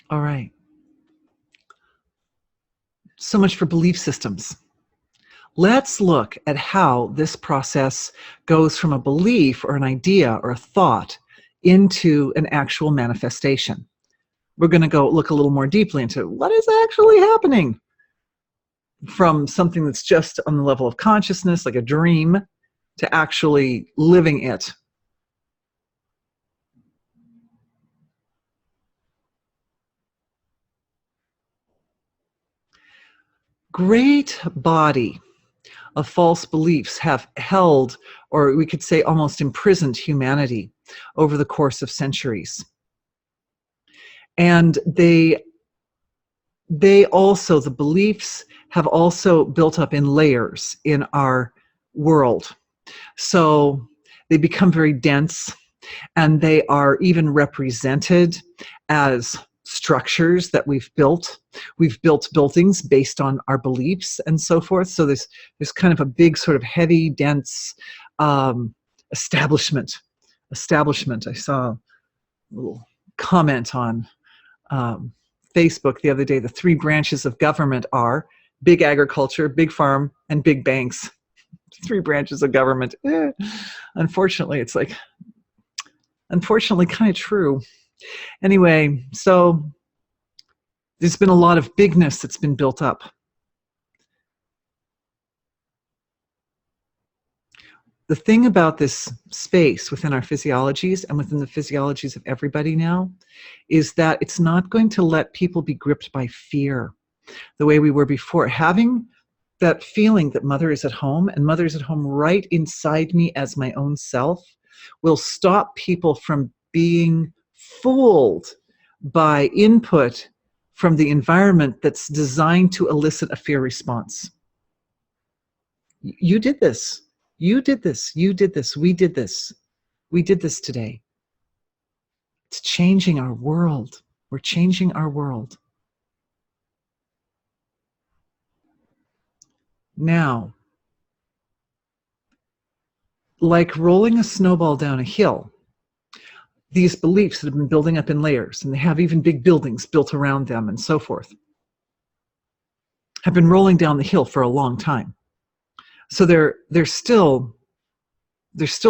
All right. So much for belief systems. Let's look at how this process goes from a belief or an idea or a thought into an actual manifestation. We're going to go look a little more deeply into what is actually happening from something that's just on the level of consciousness, like a dream, to actually living it. Great body of false beliefs have held, or we could say almost imprisoned, humanity over the course of centuries. And they also, the beliefs have also built up in layers in our world. So they become very dense, and they are even represented as structures that we've built. We've built buildings based on our beliefs and so forth. So there's kind of a big sort of heavy, dense establishment. I saw a little comment on Facebook the other day. The three branches of government are big agriculture, big farm, and big banks. Three branches of government. Unfortunately, it's like, unfortunately kind of true. Anyway, so there's been a lot of bigness that's been built up. The thing about this space within our physiologies and within the physiologies of everybody now is that it's not going to let people be gripped by fear the way we were before. Having that feeling that mother is at home and mother is at home right inside me as my own self will stop people from being fooled by input from the environment that's designed to elicit a fear response. You did this. You did this. You did this. We did this. We did this today. It's changing our world. We're changing our world. Now, like rolling a snowball down a hill, these beliefs that have been building up in layers, and they have even big buildings built around them and so forth, have been rolling down the hill for a long time. So they're still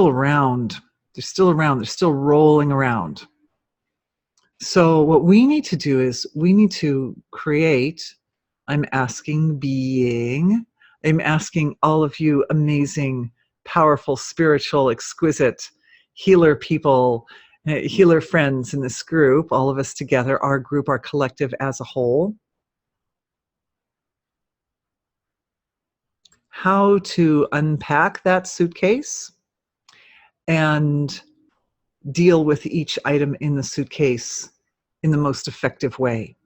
around. They're still around. They're still rolling around. So what we need to do is we need to create, I'm asking all of you amazing, powerful, spiritual, exquisite healer people, healer friends in this group, all of us together, our group, our collective as a whole, how to unpack that suitcase and deal with each item in the suitcase in the most effective way.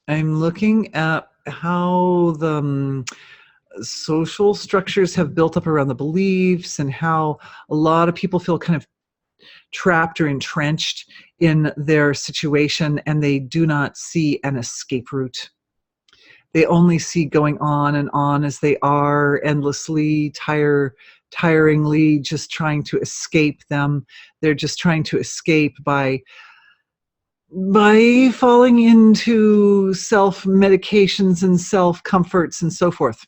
I'm looking at how the social structures have built up around the beliefs and how a lot of people feel kind of trapped or entrenched in their situation, and they do not see an escape route. They only see going on and on as they are, endlessly, tiringly, just trying to escape them. They're just trying to escape by falling into self-medications and self-comforts and so forth.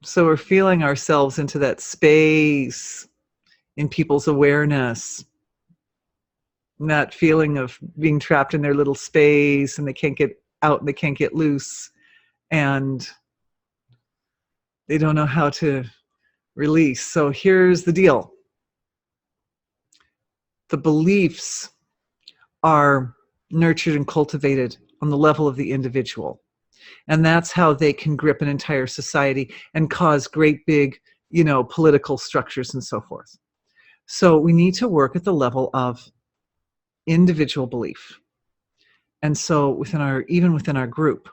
So we're feeling ourselves into that space in people's awareness, and that feeling of being trapped in their little space and they can't get out and they can't get loose and they don't know how to release. So here's the deal. The beliefs are nurtured and cultivated on the level of the individual. And that's how they can grip an entire society and cause great big, political structures and so forth. So we need to work at the level of individual belief. And so even within our group,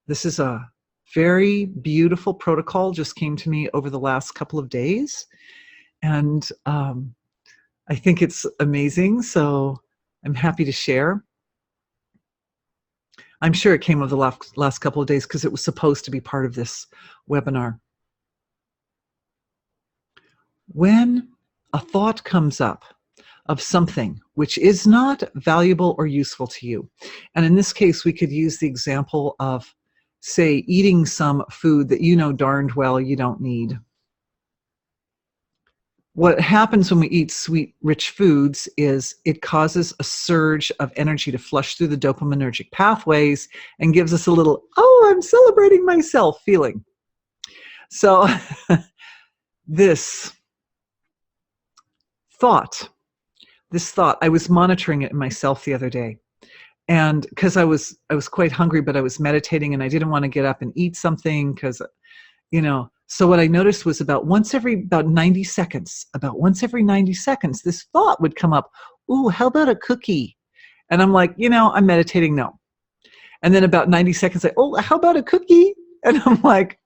this is a very beautiful protocol, just came to me over the last couple of days. And I think it's amazing. So I'm happy to share. I'm sure it came over the last couple of days because it was supposed to be part of this webinar. When a thought comes up of something which is not valuable or useful to you, and in this case, we could use the example of, say, eating some food that you know darned well you don't need. What happens when we eat sweet, rich foods is it causes a surge of energy to flush through the dopaminergic pathways and gives us a little, oh, I'm celebrating myself feeling. So this thought, I was monitoring it in myself the other day. And because I was quite hungry, but I was meditating and I didn't want to get up and eat something because, so what I noticed was about once every 90 seconds, this thought would come up, ooh, how about a cookie? And I'm like, I'm meditating, no. And then about 90 seconds, oh, how about a cookie? And I'm like,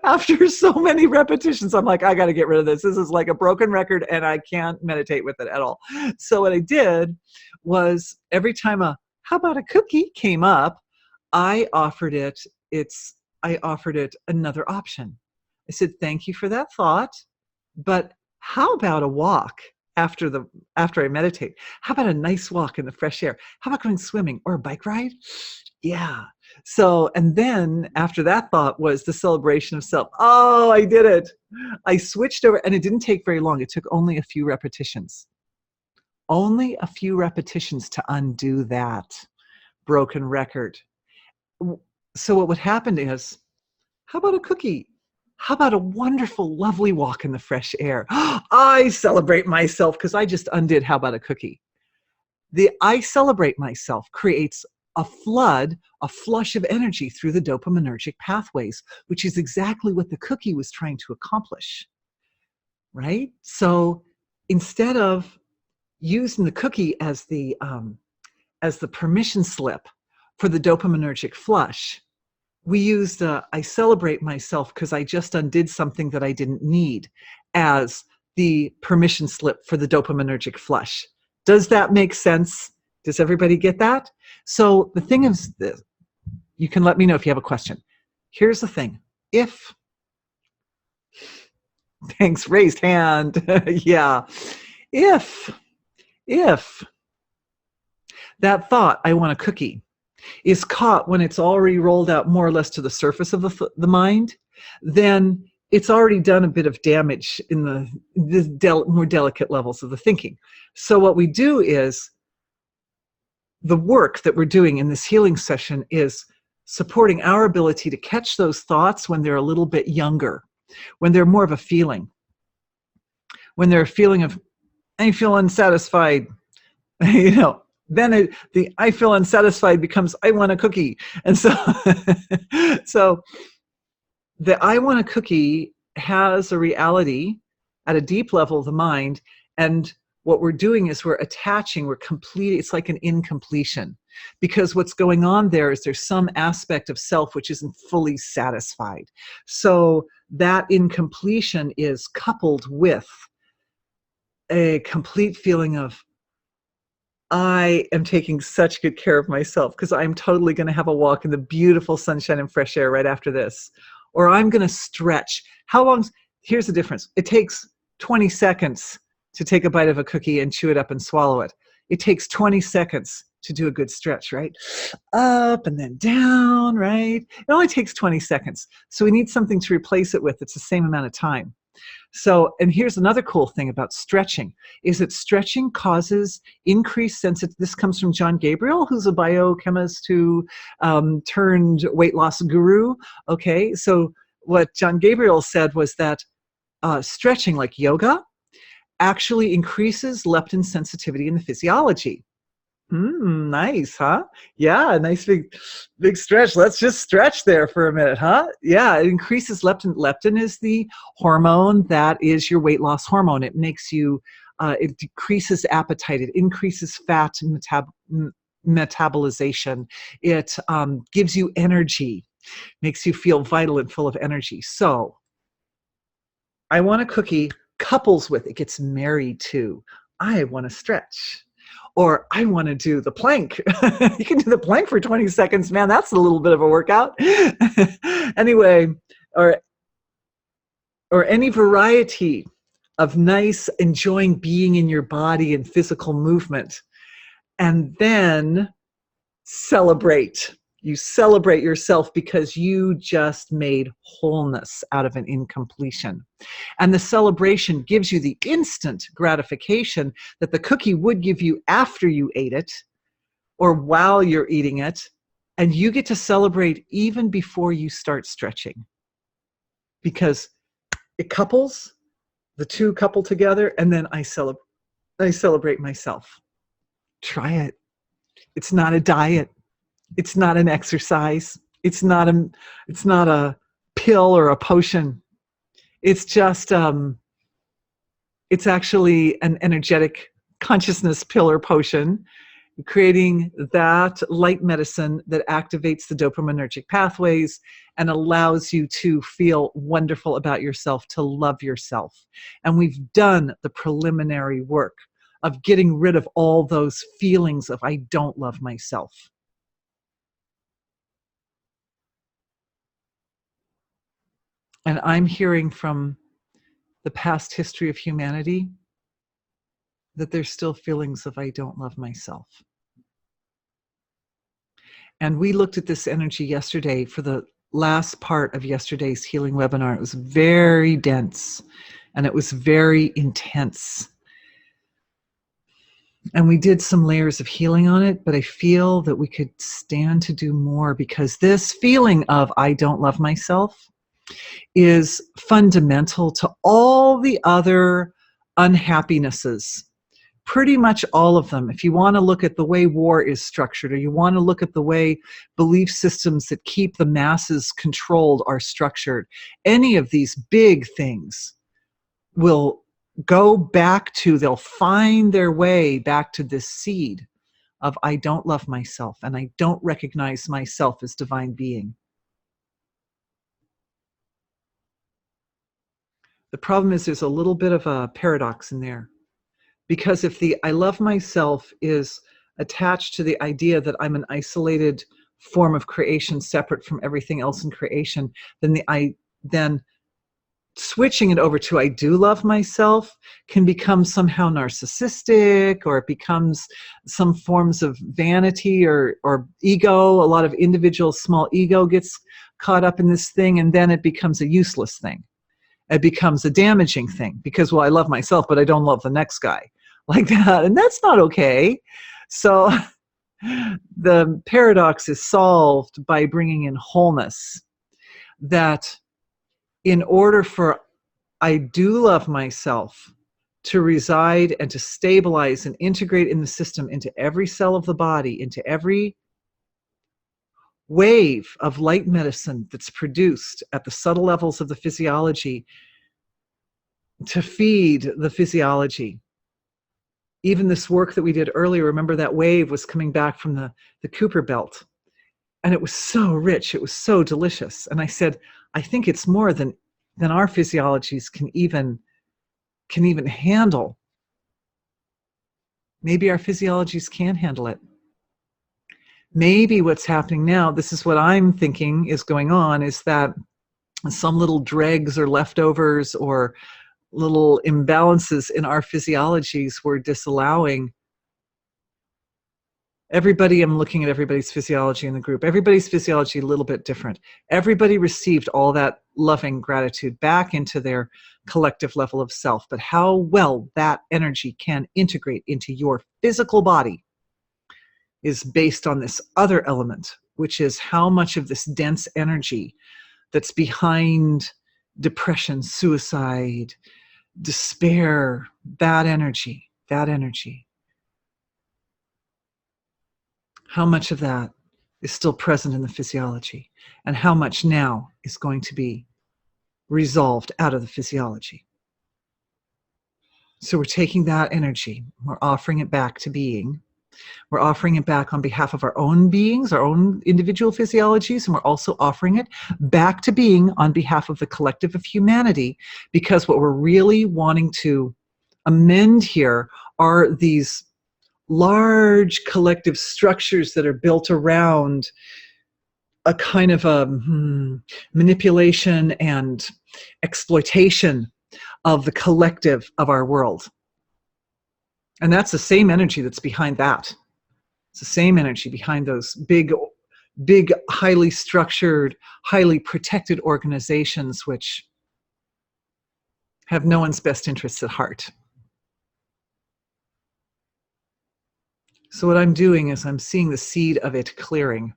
after so many repetitions, I'm like, I got to get rid of this. This is like a broken record and I can't meditate with it at all. So what I did was every time how about a cookie came up, I offered it another option. I said, thank you for that thought, but how about a walk? after the after I meditate? How about a nice walk in the fresh air? How about going swimming or a bike ride? Yeah. So, and then after that thought was the celebration of self. Oh, I did it. I switched over, and it didn't take very long. It took only a few repetitions. Only a few repetitions to undo that broken record. So what would happen is, how about a cookie? How about a wonderful, lovely walk in the fresh air? I celebrate myself because I just undid how about a cookie? The I celebrate myself creates a flood, a flush of energy through the dopaminergic pathways, which is exactly what the cookie was trying to accomplish, right? So instead of using the cookie as the permission slip for the dopaminergic flush, we used I celebrate myself because I just undid something that I didn't need as the permission slip for the dopaminergic flush. Does that make sense? Does everybody get that? So the thing is this, you can let me know if you have a question. Here's the thing. If, thanks, raised hand. Yeah. If that thought, I want a cookie, is caught when it's already rolled out more or less to the surface of the mind, then it's already done a bit of damage in the more delicate levels of the thinking. So what we do is, the work that we're doing in this healing session is supporting our ability to catch those thoughts when they're a little bit younger, when they're more of a feeling, when they're a feeling of, I feel unsatisfied, then the I feel unsatisfied becomes I want a cookie. And so, so the I want a cookie has a reality at a deep level of the mind. And what we're doing is we're attaching, we're completing, it's like an incompletion. Because what's going on there is there's some aspect of self which isn't fully satisfied. So that incompletion is coupled with a complete feeling of, I am taking such good care of myself because I'm totally going to have a walk in the beautiful sunshine and fresh air right after this. Or I'm going to stretch. How long? Here's the difference. It takes 20 seconds to take a bite of a cookie and chew it up and swallow it. It takes 20 seconds to do a good stretch, right? Up and then down, right? It only takes 20 seconds. So we need something to replace it with that's the same amount of time. So, and here's another cool thing about stretching, is that stretching causes increased sensitivity. This comes from John Gabriel, who's a biochemist who turned weight loss guru. Okay, so what John Gabriel said was that stretching, like yoga, actually increases leptin sensitivity in the physiology. Nice, huh? Yeah, nice big stretch. Let's just stretch there for a minute, huh? Yeah, it increases leptin. Leptin is the hormone that is your weight loss hormone. It makes you, it decreases appetite. It increases fat metabolization. It gives you energy, makes you feel vital and full of energy. So I want a cookie couples with, it gets married to, I want to stretch. Or I want to do the plank. You can do the plank for 20 seconds, man. That's a little bit of a workout. Anyway, or any variety of nice, enjoying being in your body and physical movement. And then celebrate. You celebrate yourself because you just made wholeness out of an incompletion. And the celebration gives you the instant gratification that the cookie would give you after you ate it or while you're eating it. And you get to celebrate even before you start stretching, because it couples, the two couple together, and then I celebrate myself. Try it. It's not a diet. It's not an exercise. It's not a pill or a potion. It's just, it's actually an energetic consciousness pill or potion, creating that light medicine that activates the dopaminergic pathways and allows you to feel wonderful about yourself, to love yourself. And we've done the preliminary work of getting rid of all those feelings of I don't love myself. And I'm hearing from the past history of humanity that there's still feelings of I don't love myself. And we looked at this energy yesterday for the last part of yesterday's healing webinar. It was very dense and it was very intense. And we did some layers of healing on it, but I feel that we could stand to do more, because this feeling of I don't love myself is fundamental to all the other unhappinesses. Pretty much all of them. If you want to look at the way war is structured, or you want to look at the way belief systems that keep the masses controlled are structured, any of these big things will go back to, they'll find their way back to this seed of I don't love myself and I don't recognize myself as divine being. The problem is there's a little bit of a paradox in there. Because if the I love myself is attached to the idea that I'm an isolated form of creation separate from everything else in creation, then switching it over to I do love myself can become somehow narcissistic, or it becomes some forms of vanity or ego. A lot of individual small ego gets caught up in this thing, and then it becomes a useless thing. It becomes a damaging thing because, well, I love myself, but I don't love the next guy, like that. And that's not okay. So the paradox is solved by bringing in wholeness, that in order for I do love myself to reside and to stabilize and integrate in the system, into every cell of the body, into every wave of light medicine that's produced at the subtle levels of the physiology, to feed the physiology. Even this work that we did earlier, remember that wave was coming back from the Cooper belt, and it was so rich, it was so delicious. And I said, I think it's more than our physiologies can even handle. Maybe our physiologies can handle it. Maybe what's happening now, this is what I'm thinking is going on, is that some little dregs or leftovers or little imbalances in our physiologies were disallowing everybody. I'm looking at everybody's physiology in the group. Everybody's physiology a little bit different. Everybody received all that loving gratitude back into their collective level of self, but how well that energy can integrate into your physical body is based on this other element, which is how much of this dense energy that's behind depression, suicide, despair, that energy, how much of that is still present in the physiology, and how much now is going to be resolved out of the physiology. So we're taking that energy, we're offering it back to being. We're offering it back on behalf of our own beings, our own individual physiologies, and we're also offering it back to being on behalf of the collective of humanity, because what we're really wanting to amend here are these large collective structures that are built around a kind of a manipulation and exploitation of the collective of our world. And that's the same energy that's behind that. It's the same energy behind those big, highly structured, highly protected organizations which have no one's best interests at heart. So what I'm doing is I'm seeing the seed of it clearing.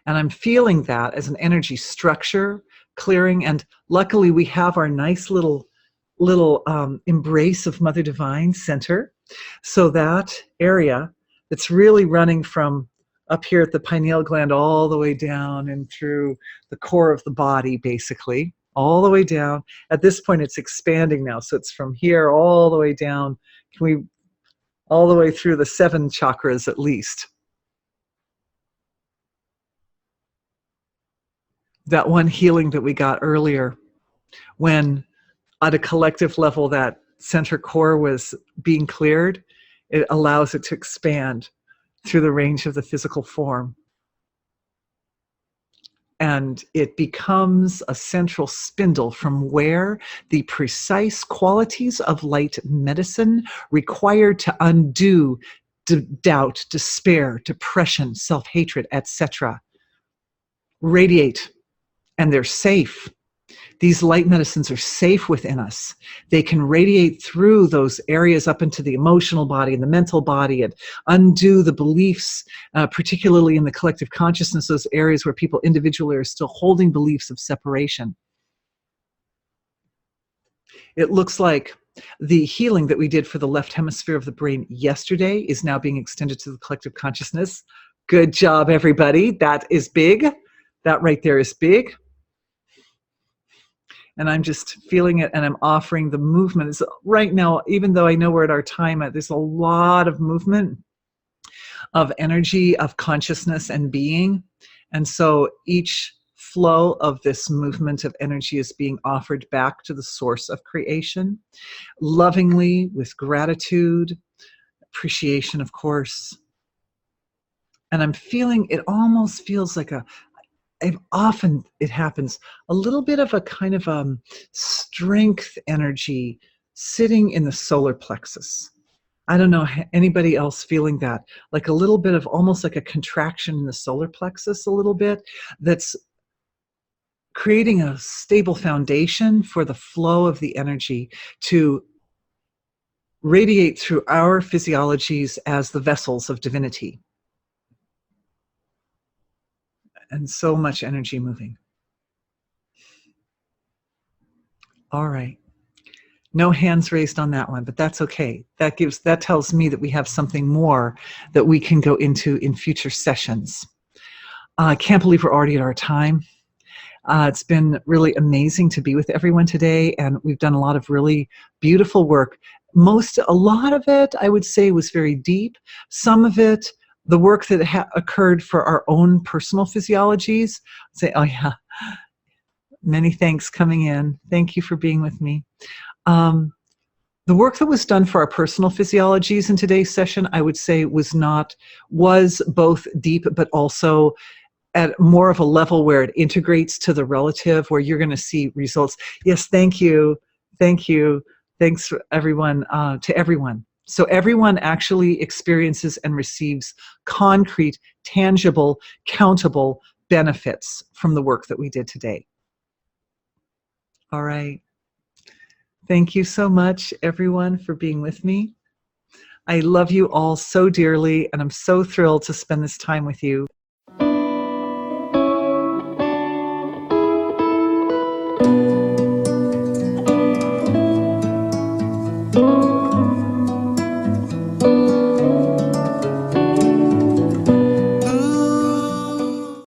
And I'm feeling that as an energy structure clearing. And luckily we have our nice little embrace of Mother Divine center. So that area that's really running from up here at the pineal gland all the way down and through the core of the body, basically, all the way down. At this point, it's expanding now. So it's from here all the way down. All the way through the 7 chakras at least. That one healing that we got earlier, when at a collective level that center core was being cleared, it allows it to expand through the range of the physical form. and it becomes a central spindle from where the precise qualities of light medicine required to undo doubt, despair, depression, self-hatred, etc. radiate, and they're safe. These light medicines are safe within us. They can radiate through those areas up into the emotional body and the mental body and undo the beliefs, particularly in the collective consciousness, those areas where people individually are still holding beliefs of separation. It looks like the healing that we did for the left hemisphere of the brain yesterday is now being extended to the collective consciousness. Good job, everybody. That is big. That right there is big. And I'm just feeling it, and I'm offering the movement. It's, right now, even though I know we're at our time, there's a lot of movement of energy, of consciousness and being. And so each flow of this movement of energy is being offered back to the source of creation, lovingly, with gratitude, appreciation, of course. And I'm feeling, it almost feels like often it happens, a little bit of a kind of strength energy sitting in the solar plexus. I don't know anybody else feeling that, like a little bit of almost like a contraction in the solar plexus, a little bit, that's creating a stable foundation for the flow of the energy to radiate through our physiologies as the vessels of divinity. And so much energy moving. All right. No hands raised on that one, but that's okay. That tells me that we have something more that we can go into in future sessions. I can't believe we're already at our time. It's been really amazing to be with everyone today, and we've done a lot of really beautiful work. A lot of it, I would say, was very deep. Some of it, the work that occurred for our own personal physiologies, say, oh yeah, many thanks coming in. Thank you for being with me. The work that was done for our personal physiologies in today's session, I would say was both deep, but also at more of a level where it integrates to the relative, where you're going to see results. Yes, thank you. Thank you. Thanks for everyone, to everyone. So everyone actually experiences and receives concrete, tangible, countable benefits from the work that we did today. All right. Thank you so much, everyone, for being with me. I love you all so dearly, and I'm so thrilled to spend this time with you.